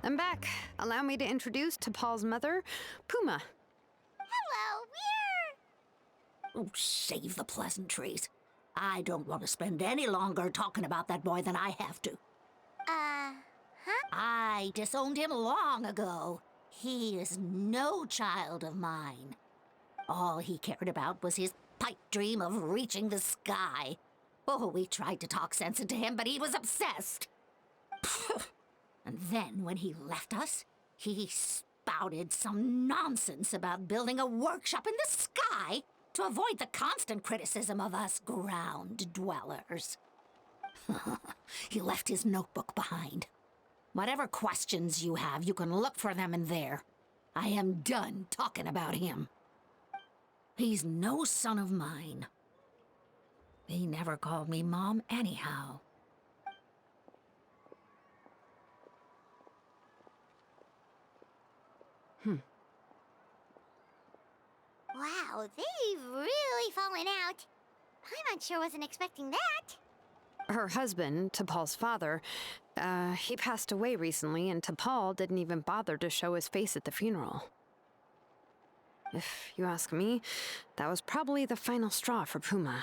I'm back. Allow me to introduce T'Pol's mother, Puma. Hello, Oh, save the pleasantries. I don't want to spend any longer talking about that boy than I have to. huh? I disowned him long ago. He is no child of mine. All he cared about was his pipe dream of reaching the sky. Oh, we tried to talk sense into him, but he was obsessed. And then when he left us, he spouted some nonsense about building a workshop in the sky to avoid the constant criticism of us ground dwellers. He left his notebook behind. Whatever questions you have, you can look for them in there. I am done talking about him. He's no son of mine. He never called me Mom anyhow. Wow, they've really fallen out. Paimon sure wasn't expecting that. Her husband, T'Pol's father, he passed away recently, and T'Pol didn't even bother to show his face at the funeral. If you ask me, that was probably the final straw for Puma.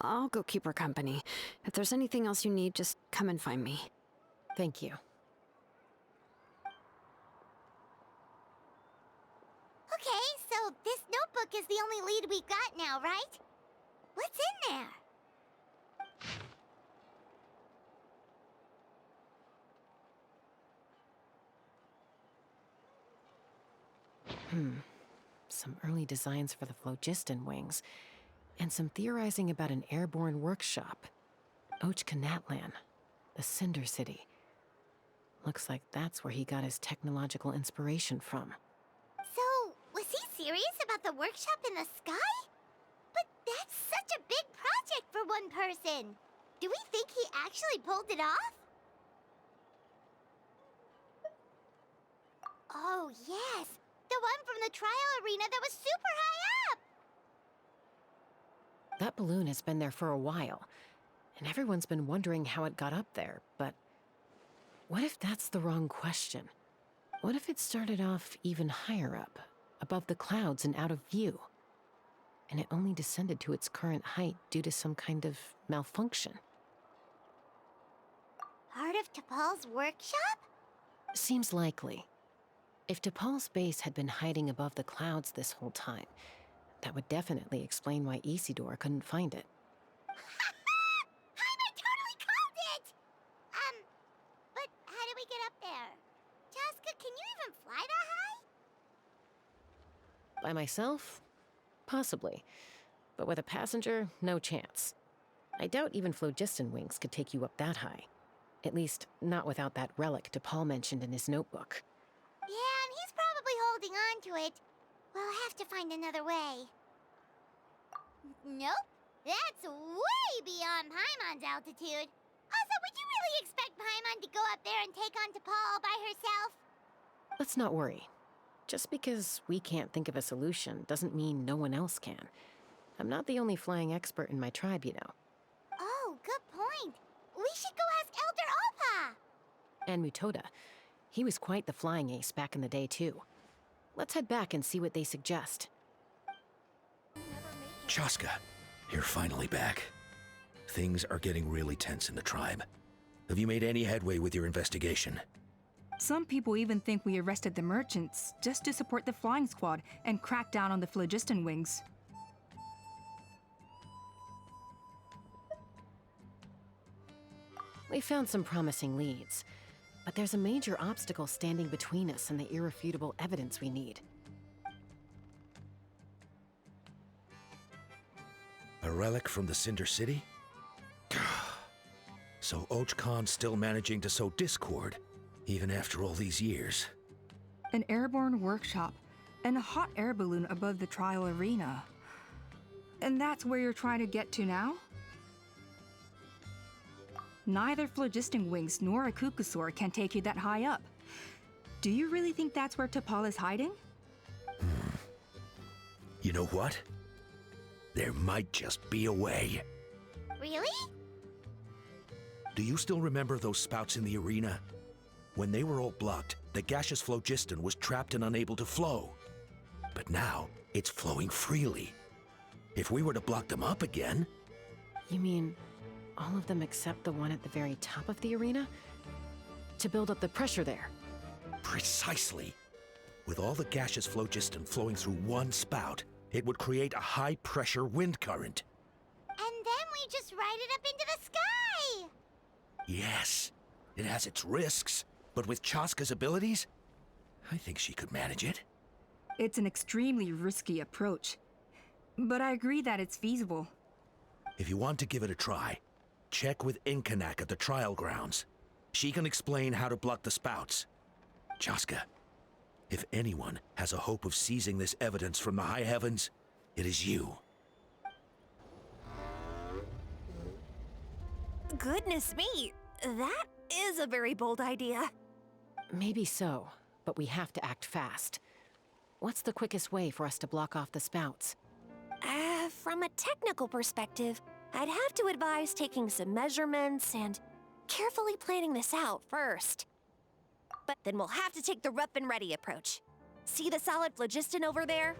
I'll go keep her company. If there's anything else you need, just come and find me. Thank you. Okay, so this notebook is the only lead we got now, right? What's in there? Some early designs for the phlogiston wings, and some theorizing about an airborne workshop. Ochkanatlan, the Cinder City. Looks like that's where he got his technological inspiration from. So, was he serious about the workshop in the sky? But that's such a big project for one person. Do we think he actually pulled it off? Oh, yes. The one from the trial arena that was super high up! That balloon has been there for a while, and everyone's been wondering how it got up there, but what if that's the wrong question? What if it started off even higher up, above the clouds and out of view, and it only descended to its current height due to some kind of malfunction? Part of T'Pol's workshop? Seems likely. If T'Pol's base had been hiding above the clouds this whole time, that would definitely explain why Isidore couldn't find it. Paimon totally called it! But how do we get up there? By myself? Possibly. But with a passenger, no chance. I doubt even phlogiston wings could take you up that high. At least, not without that relic DePaul mentioned in his notebook. Yeah, and he's probably holding on to it. We'll have to find another way. Nope. That's way beyond Paimon's altitude. Also, would you really expect Paimon to go up there and take on DePaul all by herself? Let's not worry. Just because we can't think of a solution doesn't mean no one else can. I'm not the only flying expert in my tribe, you know. Oh, good point. We should go ask Elder Opa. And Mutoda. He was quite the flying ace back in the day, too. Let's head back and see what they suggest. Chasca, you're finally back. Things are getting really tense in the tribe. Have you made any headway with your investigation? Some people even think we arrested the merchants just to support the flying squad and crack down on the phlogiston wings. We found some promising leads, but there's a major obstacle standing between us and the irrefutable evidence we need. A relic from the Cinder City? So Och Khan's still managing to sow discord, even after all these years. An airborne workshop and a hot air balloon above the trial arena. And that's where you're trying to get to now? Neither phlogiston wings nor a Kukusaur can take you that high up. Do you really think that's where T'Pol is hiding? You know what? There might just be a way. Really? Do you still remember those spouts in the arena? When they were all blocked, the gaseous phlogiston was trapped and unable to flow. But now, it's flowing freely. If we were to block them up again... You mean all of them except the one at the very top of the arena? To build up the pressure there? Precisely. With all the gaseous phlogiston flowing through one spout, it would create a high-pressure wind current. And then we just ride it up into the sky! Yes, it has its risks, but with Chasca's abilities, I think she could manage it. It's an extremely risky approach, but I agree that it's feasible. If you want to give it a try, check with Inkanak at the trial grounds. She can explain how to block the spouts. Chasca, if anyone has a hope of seizing this evidence from the high heavens, it is you. Goodness me, that is a very bold idea. Maybe so, but we have to act fast. What's the quickest way for us to block off the spouts? From a technical perspective, I'd have to advise taking some measurements and carefully planning this out first. But then we'll have to take the rough and ready approach. See the solid phlogiston over there?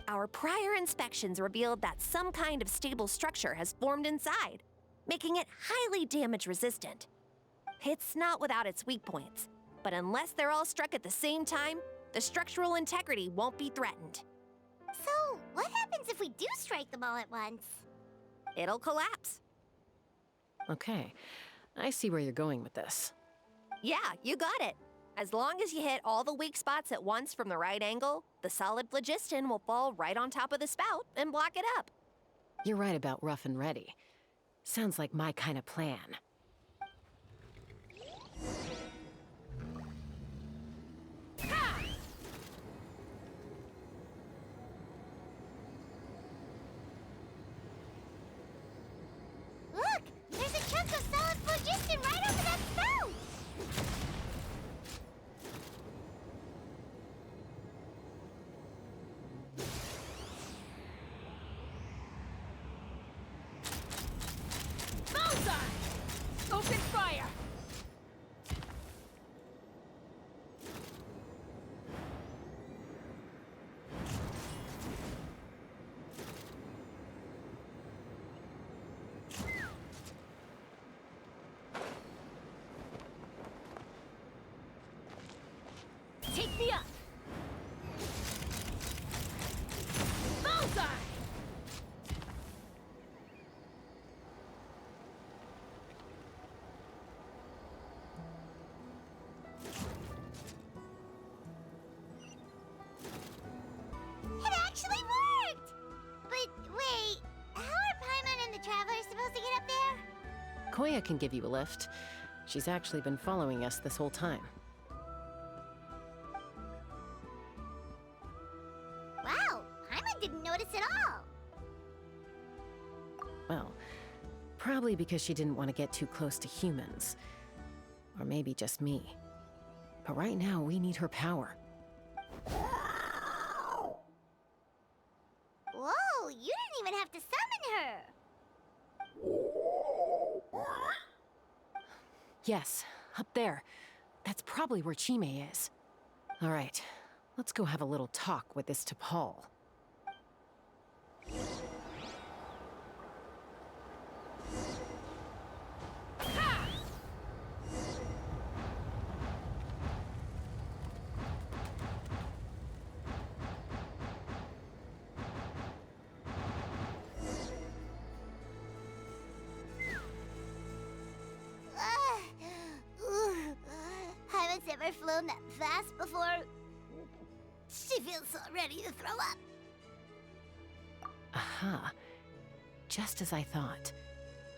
Our prior inspections revealed that some kind of stable structure has formed inside, making it highly damage resistant. It's not without its weak points, but unless they're all struck at the same time, the structural integrity won't be threatened. So, what happens if we do strike them all at once? It'll collapse. Okay, I see where you're going with this. Yeah, you got it. As long as you hit all the weak spots at once from the right angle, the solid phlogiston will fall right on top of the spout and block it up. You're right about rough and ready. Sounds like my kind of plan. Look! There's a chunk of solid phlogiston right over that spout! Bullseye! Open fire! Take me up! Bullseye! Hit Koya can give you a lift. She's actually been following us this whole time. Wow, Paimon didn't notice at all. Well, probably because she didn't want to get too close to humans. Or maybe just me. But right now, we need her power. Whoa, you didn't even have to summon her. Yes, up there. That's probably where Chime is. All right, let's go have a little talk with this T'Pol. Haven't ever flown that fast before. She feels so ready to throw up. Aha. Just as I thought.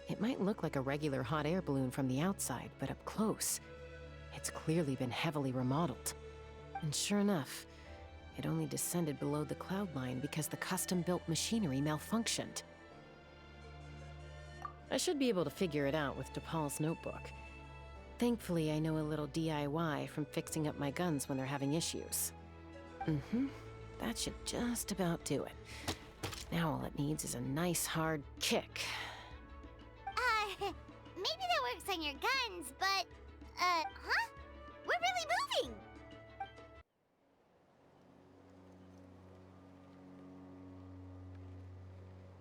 It might look like a regular hot air balloon from the outside, but up close, it's clearly been heavily remodeled. And sure enough, it only descended below the cloud line because the custom-built machinery malfunctioned. I should be able to figure it out with T'Pol's notebook. Thankfully, I know a little DIY from fixing up my guns when they're having issues. That should just about do it. Now all it needs is a nice hard kick. Maybe that works on your guns, but, huh? We're really moving!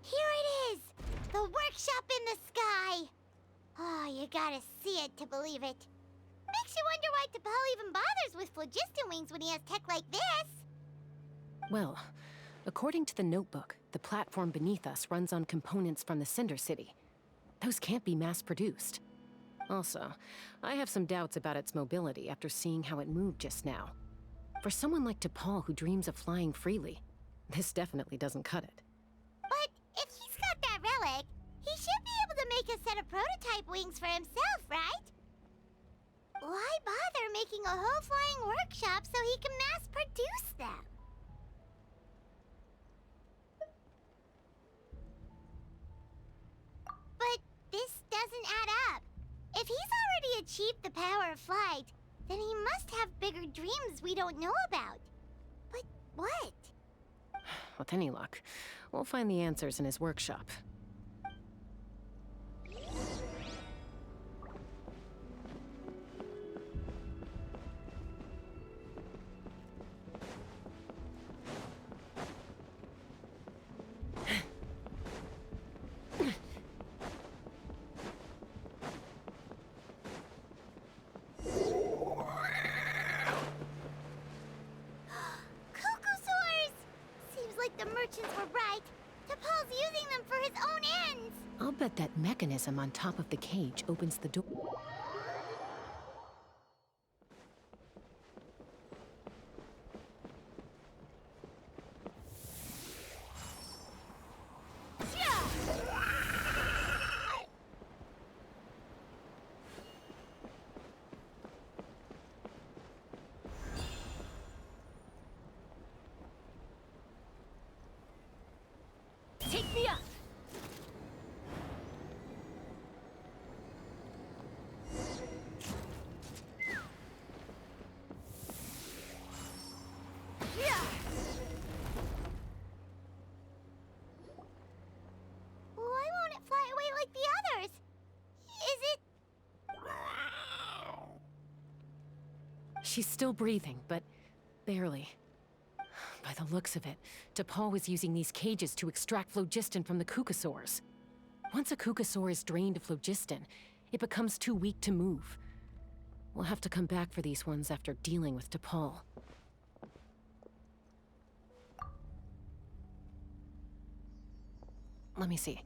Here it is! The workshop in the sky! Oh, you gotta see it to believe it. Makes you wonder why T'Pol even bothers with phlogiston wings when he has tech like this. Well, according to the notebook, the platform beneath us runs on components from the Cinder City. Those can't be mass-produced. Also, I have some doubts about its mobility after seeing how it moved just now. For someone like T'Pol who dreams of flying freely, this definitely doesn't cut it. But if he's got that relic, he should be able to make a set of prototype wings for himself, right? Why bother making a whole flying workshop so he can mass-produce them? But this doesn't add up. If he's already achieved the power of flight, then he must have bigger dreams we don't know about. But what? With any luck, we'll find the answers in his workshop. The merchants were right. T'Pol's using them for his own ends. I'll bet that mechanism on top of the cage opens the door. Take me up! Why won't it fly away like the others? Is it... She's still breathing, but barely. By the looks of it, T'Pol was using these cages to extract phlogiston from the Kukasaurs. Once a Kukasaur is drained of phlogiston, it becomes too weak to move. We'll have to come back for these ones after dealing with T'Pol. Let me see.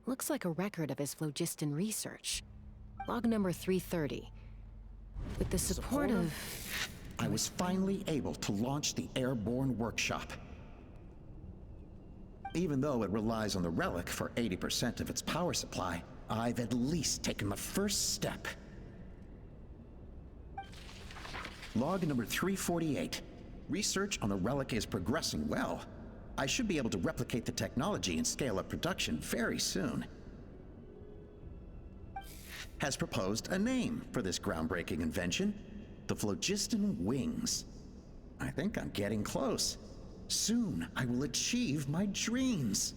Looks like a record of his phlogiston research. Log number 330. With the support of... I was finally able to launch the airborne workshop. Even though it relies on the relic for 80% of its power supply, I've at least taken the first step. Log number 348. Research on the relic is progressing well. I should be able to replicate the technology and scale up production very soon. Has proposed a name for this groundbreaking invention, the phlogiston wings. I think I'm getting close. Soon I will achieve my dreams.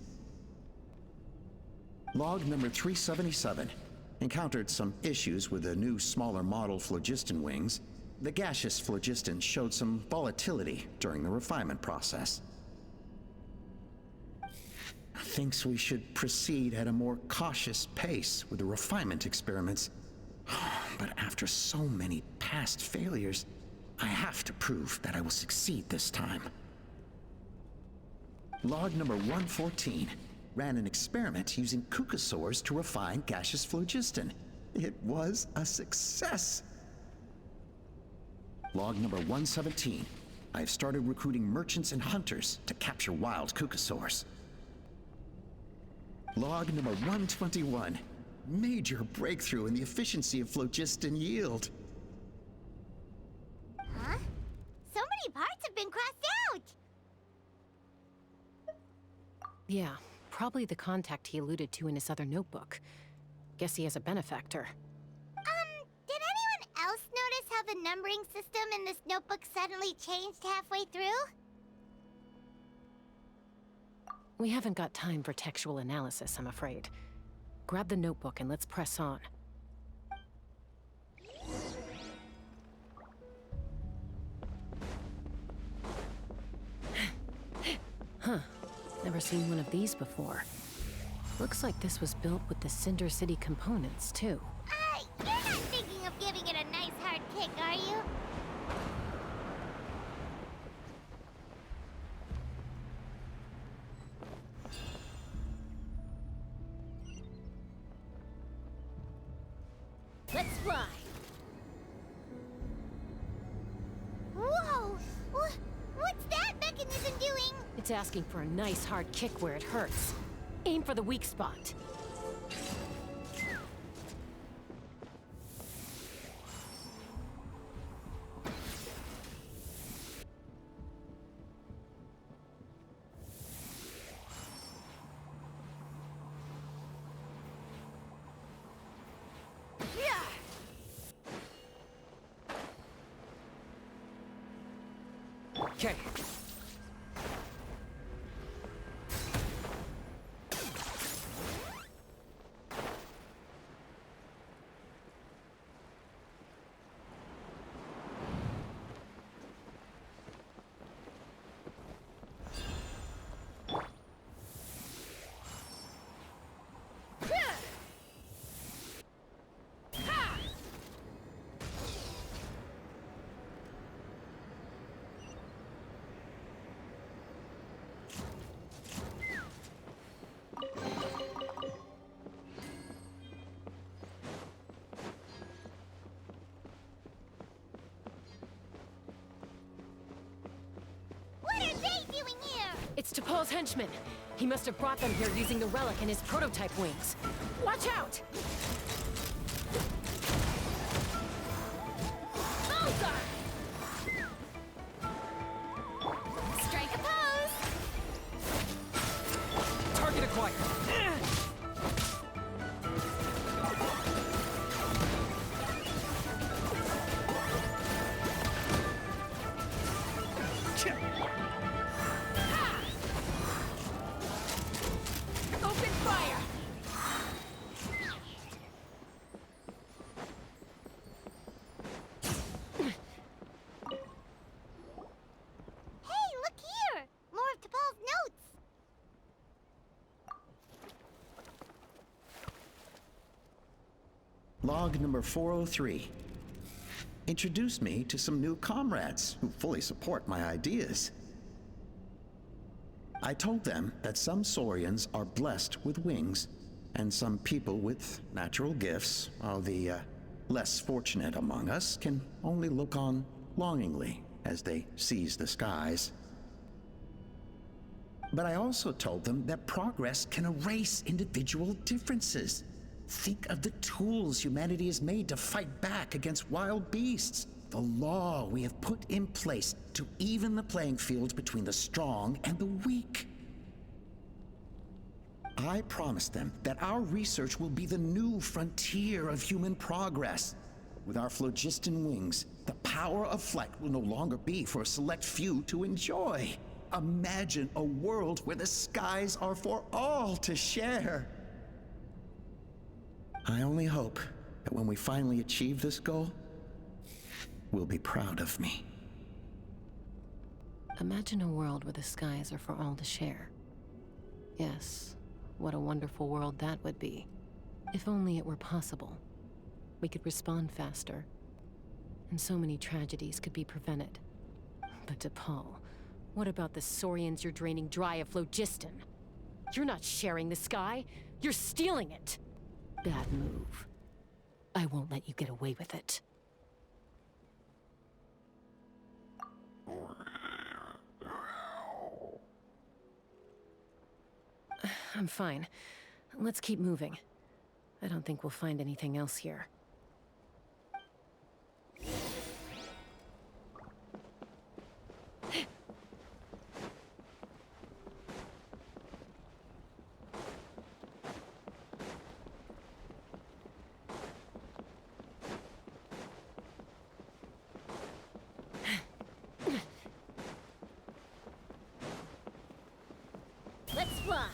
Log number 377. Encountered some issues with the new smaller model phlogiston wings. The gaseous phlogiston showed some volatility during the refinement process. Thinks we should proceed at a more cautious pace with the refinement experiments. But after so many past failures, I have to prove that I will succeed this time. Log number 114. Ran an experiment using cucosaurs to refine gaseous phlogiston. It was a success. Log number 117. I have started recruiting merchants and hunters to capture wild cucosaurs. Log number 121. Major breakthrough in the efficiency of phlogiston yield. Huh? So many parts have been crossed out! Yeah, probably the contact he alluded to in his other notebook. Guess he has a benefactor. Did anyone else notice how the numbering system in this notebook suddenly changed halfway through? We haven't got time for textual analysis, I'm afraid. Grab the notebook and let's press on. Huh. Never seen one of these before. Looks like this was built with the Cinder City components, too. You're not thinking of giving it a nice hard kick, are you? Let's fly! Whoa! What's that mechanism doing? It's asking for a nice hard kick where it hurts. Aim for the weak spot. Okay. What are they doing here? It's T'Pol's henchmen. He must have brought them here using the relic and his prototype wings. Watch out! Strike a pose! Target acquired. Open fire! Hey, look here! More of T'Pol's notes! Log number 403. Introduced me to some new comrades who fully support my ideas. I told them that some saurians are blessed with wings, and some people with natural gifts, while the less fortunate among us can only look on longingly as they seize the skies. But I also told them that progress can erase individual differences. Think of the tools humanity has made to fight back against wild beasts. The law we have put in place to even the playing field between the strong and the weak. I promised them that our research will be the new frontier of human progress. With our phlogiston wings, the power of flight will no longer be for a select few to enjoy. Imagine a world where the skies are for all to share. I only hope that when we finally achieve this goal, we'll be proud of me. Imagine a world where the skies are for all to share. Yes, what a wonderful world that would be. If only it were possible. We could respond faster, and so many tragedies could be prevented. But DePaul, what about the saurians you're draining dry of phlogiston? You're not sharing the sky, you're stealing it! Bad move. I won't let you get away with it. I'm fine. Let's keep moving. I don't think we'll find anything else here. Let's fly.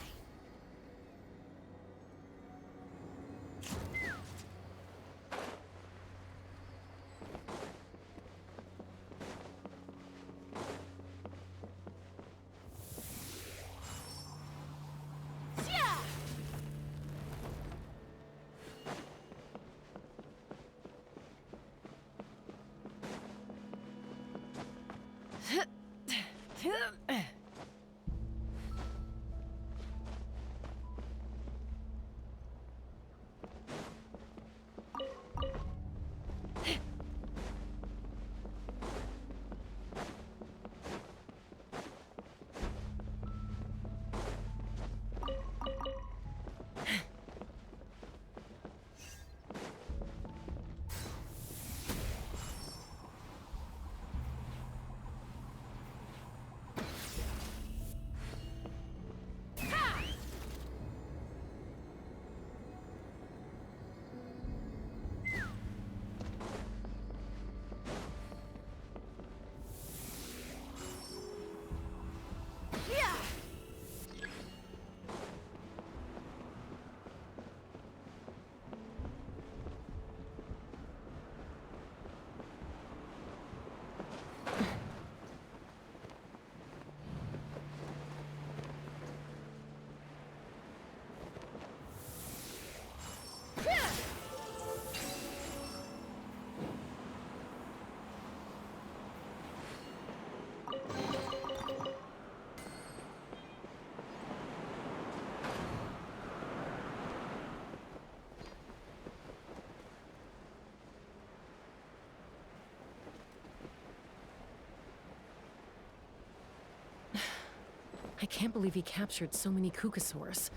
I can't believe he captured so many Kukasaurs.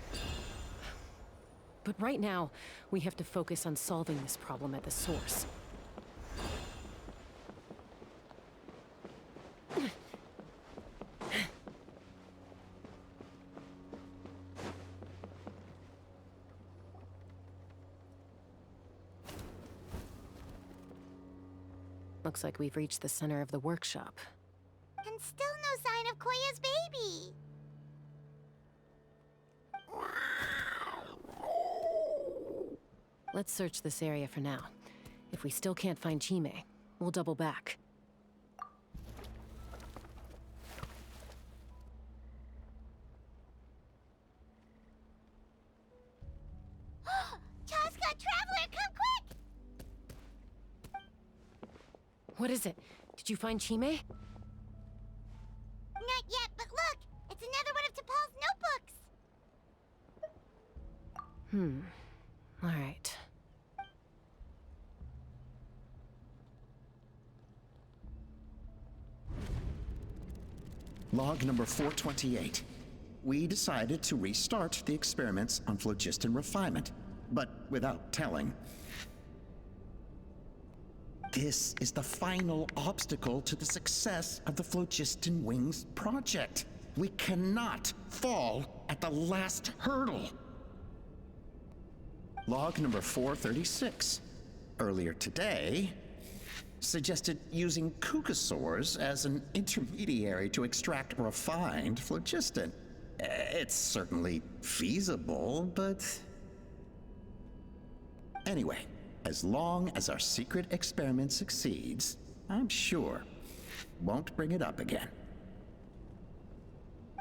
But right now, we have to focus on solving this problem at the source. Looks like we've reached the center of the workshop. And still no sign of Koya's baby. Let's search this area for now. If we still can't find Chime, we'll double back. Chasca, Traveler, come quick! What is it? Did you find Chime? Not yet, but look! It's another one of T'Pol's notebooks! All right. Log number 428. We decided to restart the experiments on phlogiston refinement. but without telling. This is the final obstacle to the success of the Phlogiston Wings project. We cannot fall at the last hurdle. Log number 436, earlier today, suggested using cucosaurs as an intermediary to extract refined phlogiston. It's certainly feasible, but... Anyway, as long as our secret experiment succeeds, I'm sure won't bring it up again.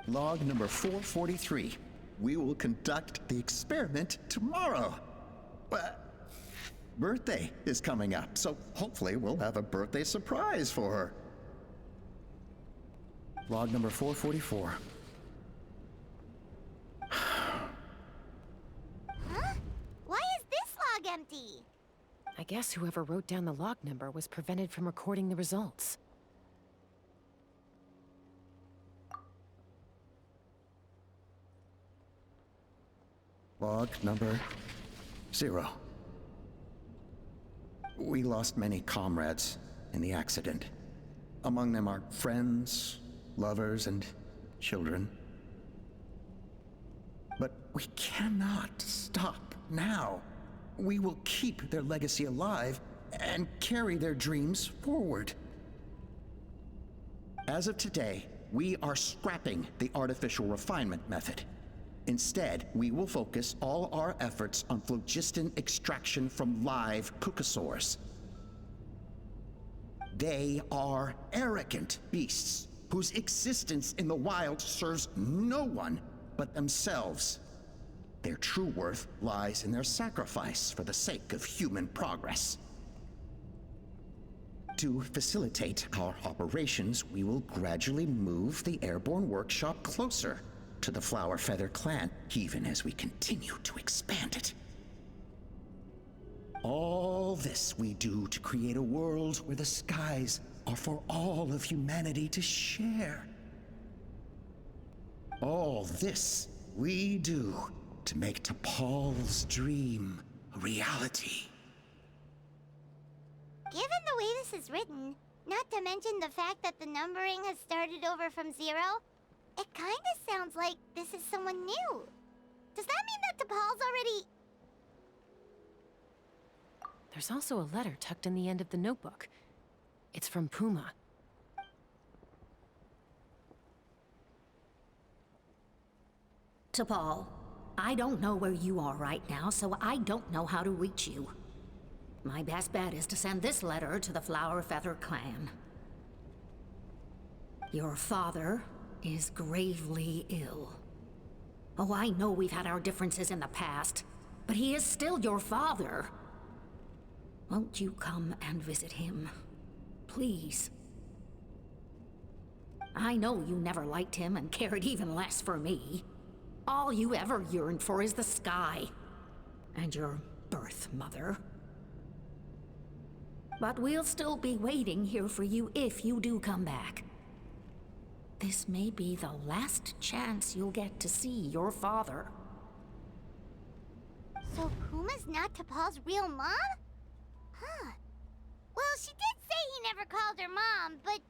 Log number 443. We will conduct the experiment tomorrow. Birthday is coming up, so hopefully we'll have a birthday surprise for her. Log number 444. Huh? Why is this log empty? I guess whoever wrote down the log number was prevented from recording the results. Log number 0. We lost many comrades in the accident. Among them are friends, lovers, and children. But we cannot stop now. We will keep their legacy alive and carry their dreams forward. As of today, we are scrapping the artificial refinement method. Instead, we will focus all our efforts on phlogiston extraction from live cucosaurs. They are arrogant beasts whose existence in the wild serves no one but themselves. Their true worth lies in their sacrifice for the sake of human progress. To facilitate our operations, we will gradually move the airborne workshop closer to the Flower Feather clan, even as we continue to expand it. All this we do to create a world where the skies are for all of humanity to share. All this we do to make T'Pol's dream a reality. Given the way this is written, not to mention the fact that the numbering has started over from 0, it kinda sounds like this is someone new. Does that mean that T'Pol's already... There's also a letter tucked in the end of the notebook. It's from Puma. T'Pol, I don't know where you are right now, so I don't know how to reach you. My best bet is to send this letter to the Flower Feather clan. Your father is gravely ill. Oh, I know we've had our differences in the past, but he is still your father. Won't you come and visit him? Please. I know you never liked him and cared even less for me. All you ever yearned for is the sky. And your birth mother. But we'll still be waiting here for you if you do come back. This may be the last chance you'll get to see your father. So Puma's not T'Pol's real mom? Huh. Well, she did say he never called her mom, but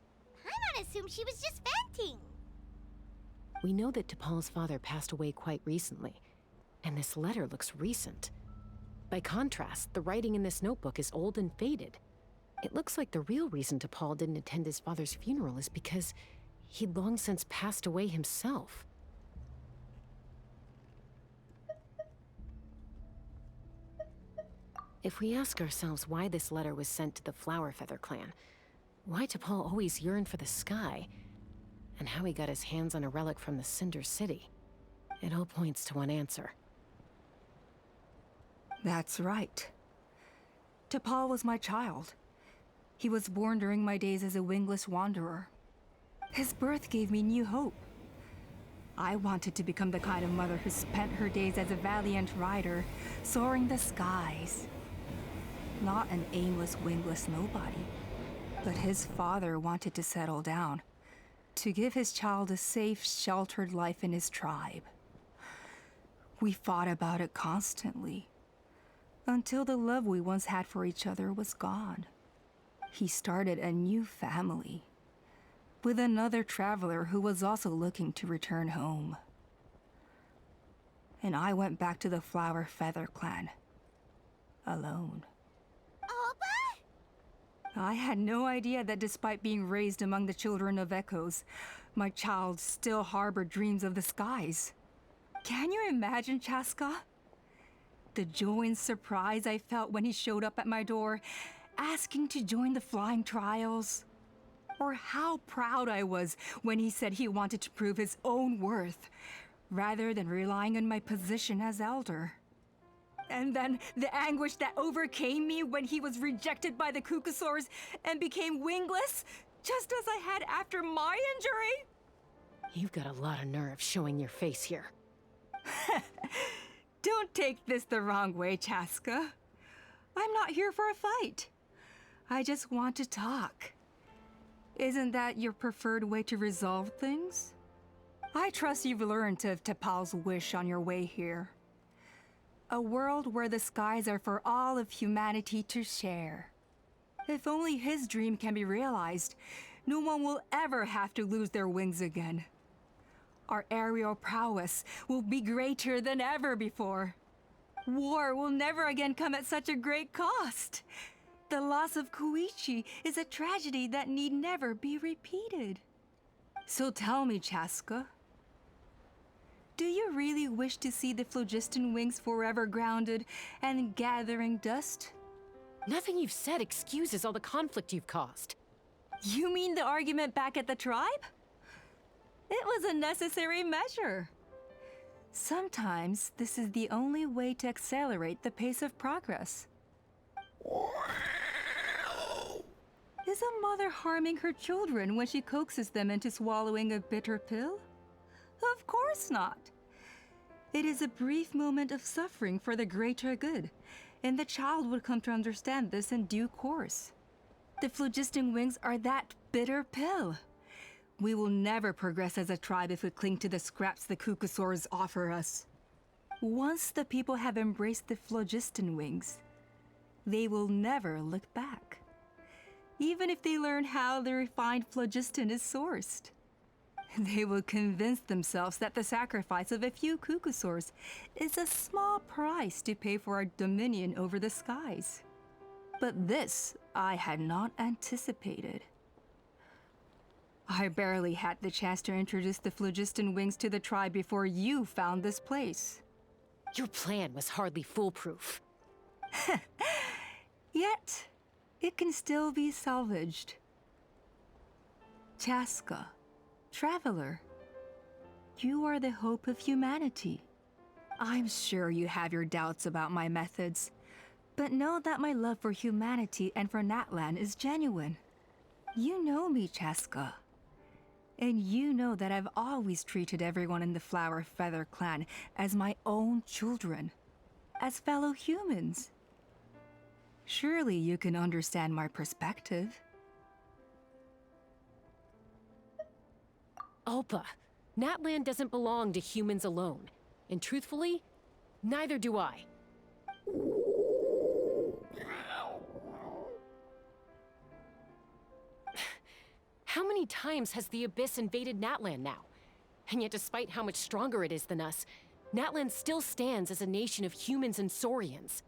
I'm gonna assume she was just venting. We know that T'Pol's father passed away quite recently, and this letter looks recent. By contrast, the writing in this notebook is old and faded. It looks like the real reason T'Pol didn't attend his father's funeral is because he'd long since passed away himself. If we ask ourselves why this letter was sent to the Flower Feather clan, why T'Pol always yearned for the sky, and how he got his hands on a relic from the Cinder City, it all points to one answer. That's right. T'Pol was my child. He was born during my days as a wingless wanderer. His birth gave me new hope. I wanted to become the kind of mother who spent her days as a valiant rider, soaring the skies. Not an aimless, wingless nobody. But his father wanted to settle down, to give his child a safe, sheltered life in his tribe. We fought about it constantly. until the love we once had for each other was gone. He started a new family with another traveler who was also looking to return home. And I went back to the Flower Feather clan, alone. Opa? I had no idea that despite being raised among the children of echoes, my child still harbored dreams of the skies. Can you imagine, Chasca? The joy and surprise I felt when he showed up at my door, asking to join the flying trials. Or how proud I was when he said he wanted to prove his own worth, rather than relying on my position as elder. And then the anguish that overcame me when he was rejected by the Cucusaurs and became wingless, just as I had after my injury. You've got a lot of nerve showing your face here. Don't take this the wrong way, Chasca. I'm not here for a fight. I just want to talk. Isn't that your preferred way to resolve things? I trust you've learned of T'Pol's wish on your way here. A world where the skies are for all of humanity to share. If only his dream can be realized, no one will ever have to lose their wings again. Our aerial prowess will be greater than ever before. War will never again come at such a great cost. The loss of Koichi is a tragedy that need never be repeated. So tell me, Chasca, do you really wish to see the phlogiston wings forever grounded and gathering dust? Nothing you've said excuses all the conflict you've caused. You mean the argument back at the tribe? It was a necessary measure. Sometimes this is the only way to accelerate the pace of progress. Is a mother harming her children when she coaxes them into swallowing a bitter pill? Of course not. It is a brief moment of suffering for the greater good, and the child would come to understand this in due course. The phlogiston wings are that bitter pill. We will never progress as a tribe if we cling to the scraps the Cucusaurs offer us. Once the people have embraced the phlogiston wings, they will never look back. Even if they learn how the refined phlogiston is sourced. They will convince themselves that the sacrifice of a few Cucusaurs is a small price to pay for our dominion over the skies. But this I had not anticipated. I barely had the chance to introduce the phlogiston wings to the tribe before you found this place. Your plan was hardly foolproof. Yet, it can still be salvaged. Chasca, traveler, you are the hope of humanity. I'm sure you have your doubts about my methods, but know that my love for humanity and for Natlan is genuine. You know me, Chasca. And you know that I've always treated everyone in the Flower Feather clan as my own children, as fellow humans. Surely you can understand my perspective. Opa, Natlan doesn't belong to humans alone. And truthfully, neither do I. How many times has the Abyss invaded Natlan now? And yet despite how much stronger it is than us, Natlan still stands as a nation of humans and Saurians.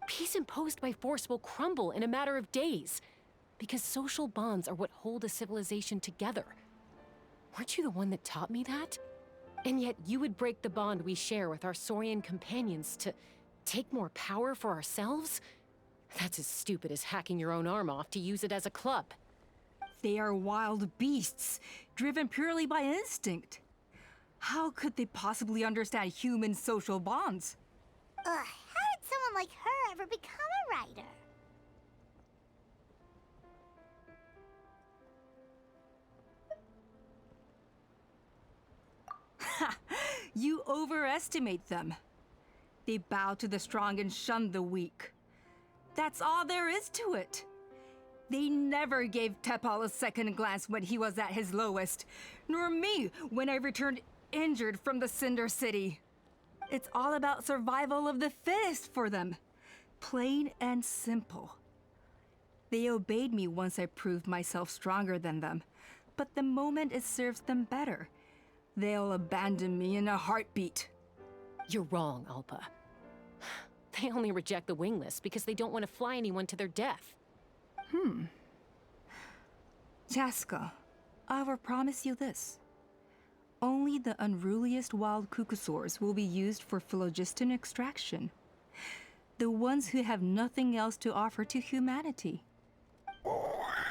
Peace imposed by force will crumble in a matter of days, because social bonds are what hold a civilization together. Weren't you the one that taught me that? And yet you would break the bond we share with our Saurian companions to take more power for ourselves? That's as stupid as hacking your own arm off to use it as a club. They are wild beasts, driven purely by instinct. How could they possibly understand human social bonds? How did someone like her ever become a writer? Ha! You overestimate them. They bow to the strong and shun the weak. That's all there is to it. They never gave T'Pol a second glance when he was at his lowest, nor me when I returned injured from the Cinder City. It's all about survival of the fittest for them. Plain and simple. They obeyed me once I proved myself stronger than them, but the moment it serves them better, they'll abandon me in a heartbeat. You're wrong, Alpa. They only reject the wingless because they don't want to fly anyone to their death. Chasca, I will promise you this. Only the unruliest wild cucosaurs will be used for phlogiston extraction. The ones who have nothing else to offer to humanity. Well,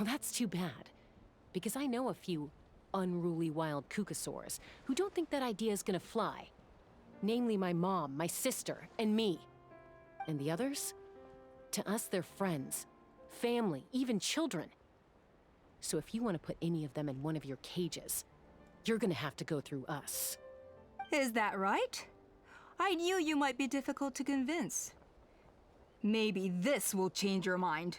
that's too bad, because I know a few unruly wild cucosaurs who don't think that idea is gonna fly. Namely my mom, my sister, and me. And the others? To us, they're friends, family, even children. So if you want to put any of them in one of your cages, you're gonna have to go through us. Is that right? I knew you might be difficult to convince. Maybe this will change your mind.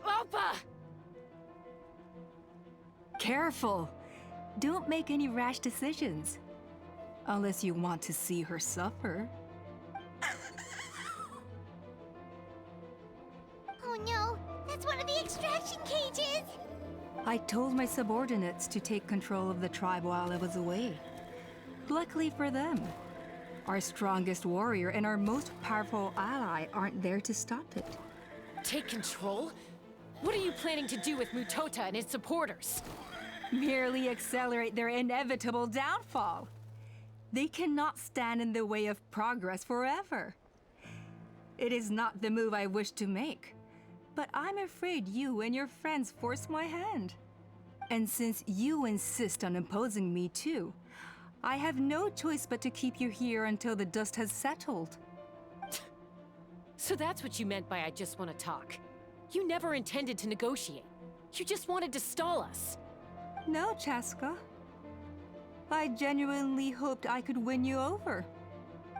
Alpa! Careful! Don't make any rash decisions. Unless you want to see her suffer. Oh no, that's one of the extraction cages! I told my subordinates to take control of the tribe while I was away. Luckily for them, our strongest warrior and our most powerful ally aren't there to stop it. Take control? What are you planning to do with Mutota and his supporters? Merely accelerate their inevitable downfall. They cannot stand in the way of progress forever. It is not the move I wish to make, but I'm afraid you and your friends force my hand. And since you insist on imposing me too, I have no choice but to keep you here until the dust has settled. So that's what you meant by I just want to talk. You never intended to negotiate. You just wanted to stall us. No, Chasca. I genuinely hoped I could win you over.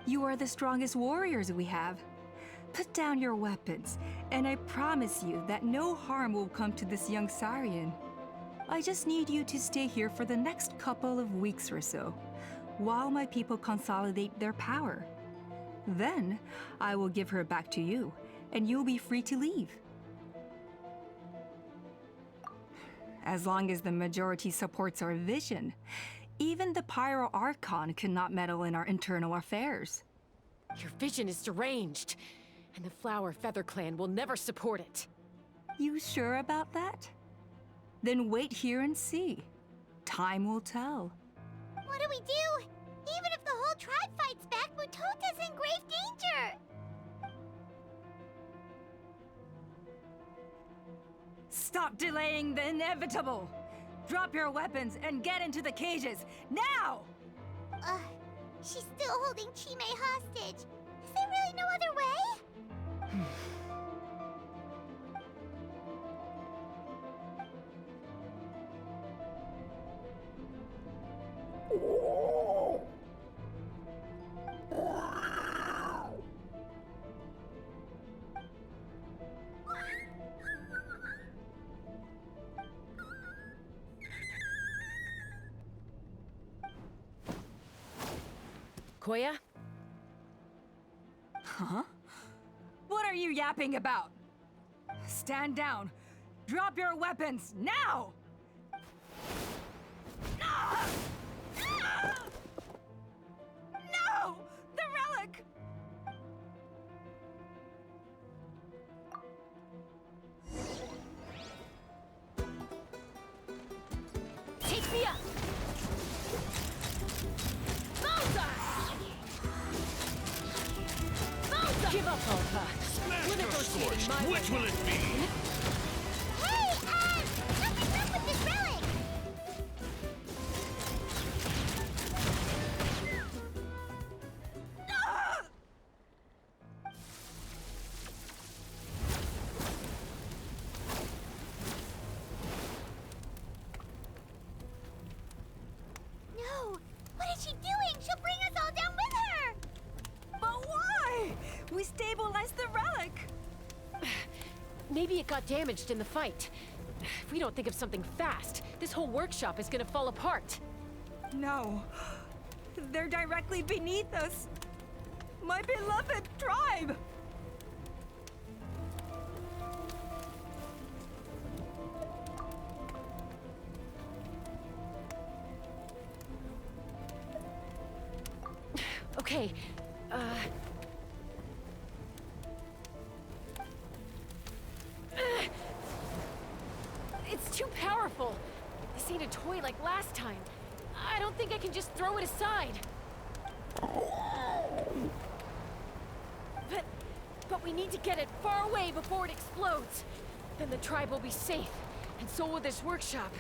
You are the strongest warriors we have. Put down your weapons, and I promise you that no harm will come to this young Saurian. I just need you to stay here for the next couple of weeks or so, while my people consolidate their power. Then, I will give her back to you, and you'll be free to leave. As long as the majority supports our vision, even the Pyro Archon cannot meddle in our internal affairs. Your vision is deranged, and the Flower Feather Clan will never support it. You sure about that? Then wait here and see. Time will tell. What do we do? Even if the whole tribe fights back, Mutota's in grave danger! Stop delaying the inevitable! Drop your weapons and get into the cages, now! She's still holding Chime hostage. Is there really no other way? Koya? Huh? What are you yapping about? Stand down. Drop your weapons, now! No! The relic! Take me up! Give up, Alpa. We're negotiating my way. Which will it be? Hey, something's up with this relic! Maybe it got damaged in the fight. If we don't think of something fast, this whole workshop is gonna fall apart. No. They're directly beneath us. My beloved tribe! Okay, it's too powerful. This ain't a toy like last time. I don't think I can just throw it aside. But we need to get it far away before it explodes. Then the tribe will be safe, and so will this workshop.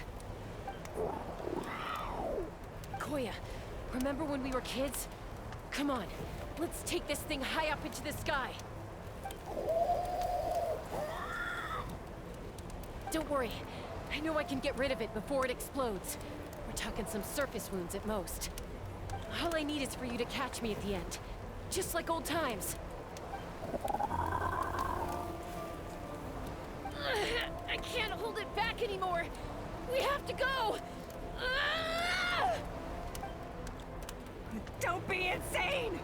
Koya, remember when we were kids? Come on, let's take this thing high up into the sky. Don't worry, I know I can get rid of it before it explodes. We're talking some surface wounds at most. All I need is for you to catch me at the end, just like old times. I can't hold it back anymore. We have to go. Don't be insane!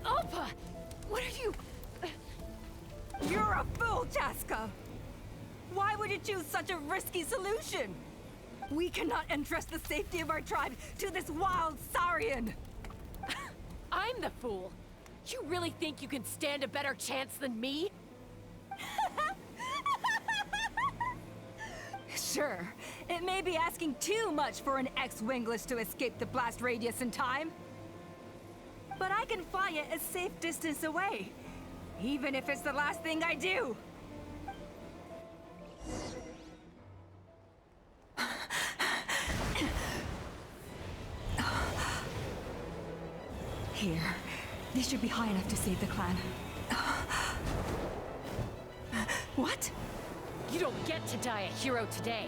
Alpa! What are you... You're a fool, Chasca! Why would you choose such a risky solution? We cannot entrust the safety of our tribe to this wild Saurian! I'm the fool. You really think you can stand a better chance than me? Sure, it may be asking too much for an ex-wingless to escape the blast radius in time. But I can fly it a safe distance away, even if it's the last thing I do. Here, this should be high enough to save the clan. What? You don't get to die a hero today.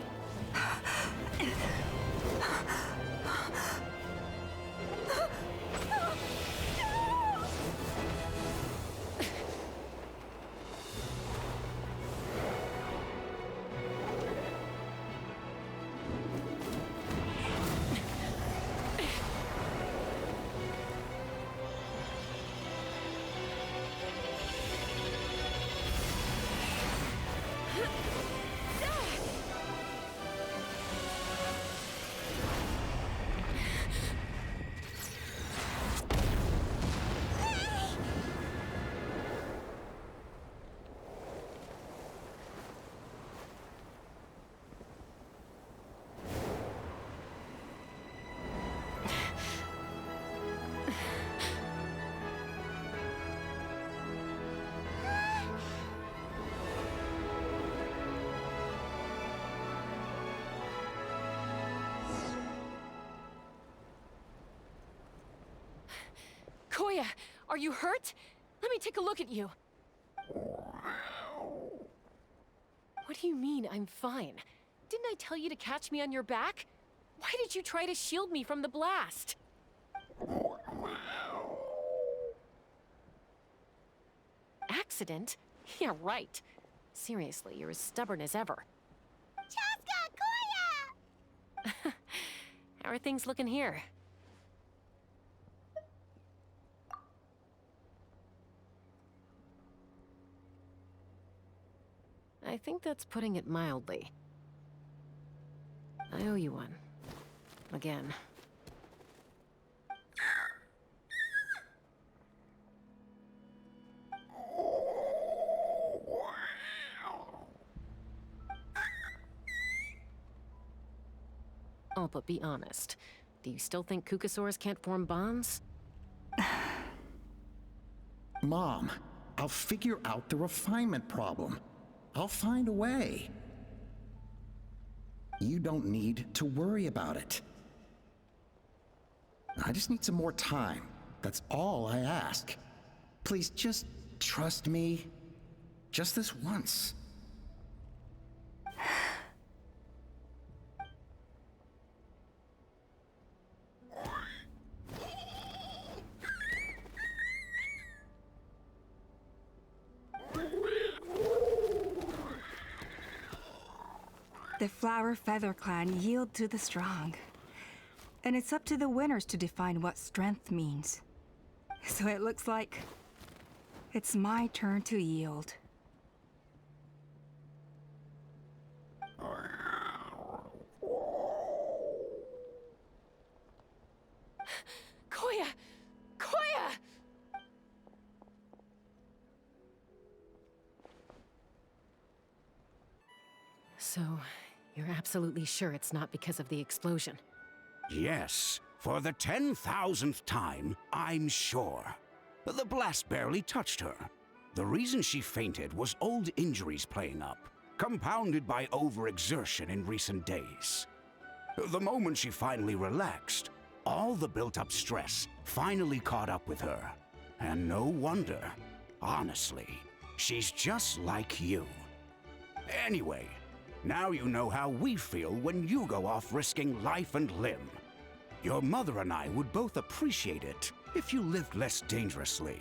Koya, are you hurt? Let me take a look at you. What do you mean, I'm fine? Didn't I tell you to catch me on your back? Why did you try to shield me from the blast? Accident? Yeah, right. Seriously, you're as stubborn as ever. Chasca, Koya! How are things looking here? I think that's putting it mildly. I owe you one. Again. Oh, but be honest. Do you still think Kukasaurs can't form bonds? Mom, I'll figure out the refinement problem. I'll find a way. You don't need to worry about it. I just need some more time. That's all I ask. Please just trust me. Just this once. The Flower Feather Clan yield to the strong. And it's up to the winners to define what strength means. So it looks like it's my turn to yield. Koya! Koya! So, you're absolutely sure it's not because of the explosion? Yes, for the 10,000th time, I'm sure. The blast barely touched her. The reason she fainted was old injuries playing up, compounded by overexertion in recent days. The moment she finally relaxed, all the built-up stress finally caught up with her. And no wonder. Honestly, she's just like you. Anyway, now you know how we feel when you go off risking life and limb. Your mother and I would both appreciate it if you lived less dangerously.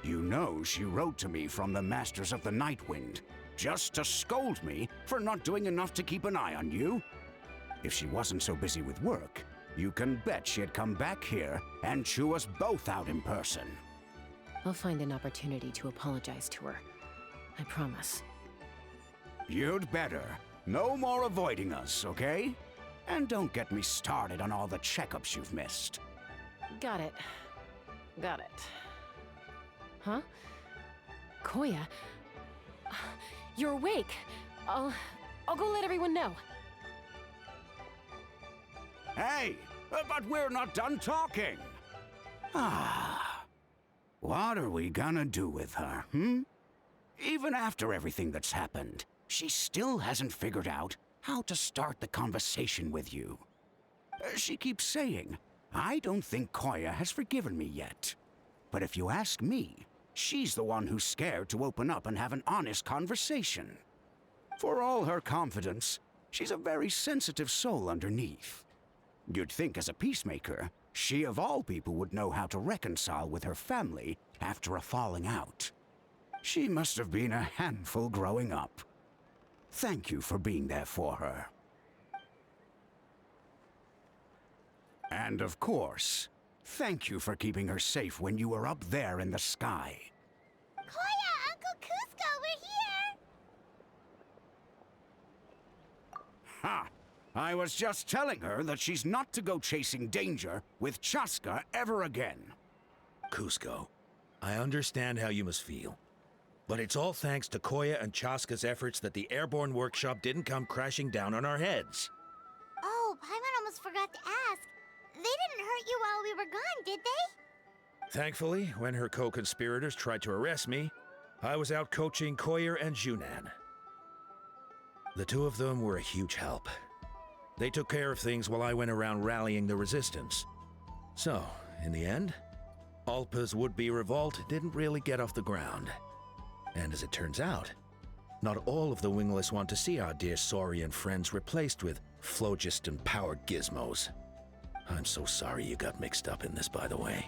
You know she wrote to me from the Masters of the Night Wind, just to scold me for not doing enough to keep an eye on you. If she wasn't so busy with work, you can bet she'd come back here and chew us both out in person. I'll find an opportunity to apologize to her. I promise. You'd better. No more avoiding us, okay? And don't get me started on all the checkups you've missed. Got it. Got it. Huh? Koya? You're awake. I'll go let everyone know. Hey, but we're not done talking. What are we gonna do with her, Even after everything that's happened, she still hasn't figured out how to start the conversation with you. She keeps saying, I don't think Koya has forgiven me yet. But if you ask me, she's the one who's scared to open up and have an honest conversation. For all her confidence, she's a very sensitive soul underneath. You'd think as a peacemaker, she of all people would know how to reconcile with her family after a falling out. She must have been a handful growing up. Thank you for being there for her. And of course, thank you for keeping her safe when you were up there in the sky. Koya, Uncle Cusco, we're here! Ha! I was just telling her that she's not to go chasing danger with Chasca ever again. Cusco, I understand how you must feel. But it's all thanks to Koya and Chasca's efforts that the airborne workshop didn't come crashing down on our heads. Oh, Paimon almost forgot to ask. They didn't hurt you while we were gone, did they? Thankfully, when her co-conspirators tried to arrest me, I was out coaching Koya and Junan. The two of them were a huge help. They took care of things while I went around rallying the resistance. So, in the end, Alpa's would-be revolt didn't really get off the ground. And as it turns out, not all of the wingless want to see our dear Saurian friends replaced with phlogiston-powered gizmos. I'm so sorry you got mixed up in this, by the way.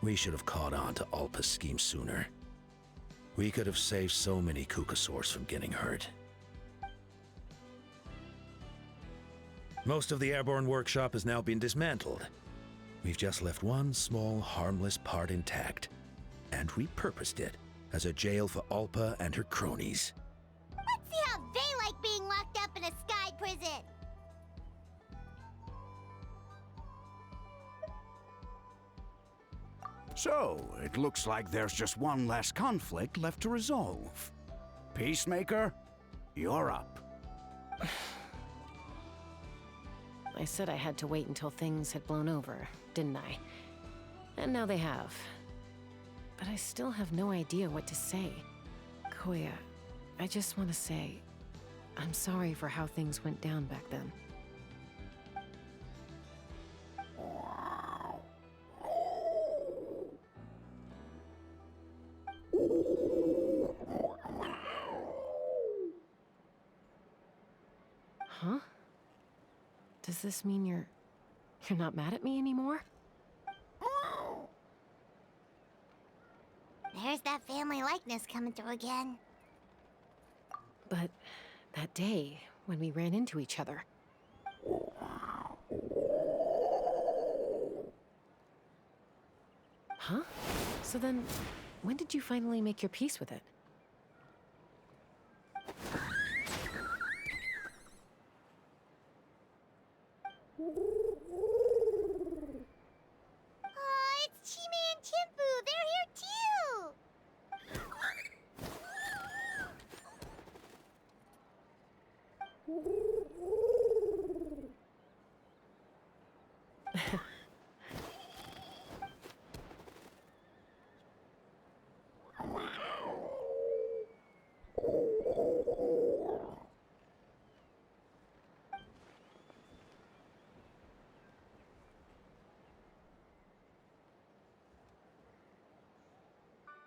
We should have caught on to Alpa's scheme sooner. We could have saved so many Kukasaurs from getting hurt. Most of the airborne workshop has now been dismantled. We've just left one small, harmless part intact, and repurposed it as a jail for Alpa and her cronies. Let's see how they like being locked up in a sky prison! So, it looks like there's just one last conflict left to resolve. Peacemaker, you're up. I said I had to wait until things had blown over, didn't I? And now they have. But I still have no idea what to say. Koya, I just want to say, I'm sorry for how things went down back then. Huh? Does this mean you're not mad at me anymore? There's that family likeness coming through again. But that day, when we ran into each other. Huh? So then, when did you finally make your peace with it? Oh, it's Chima and Chimpu. They're here too.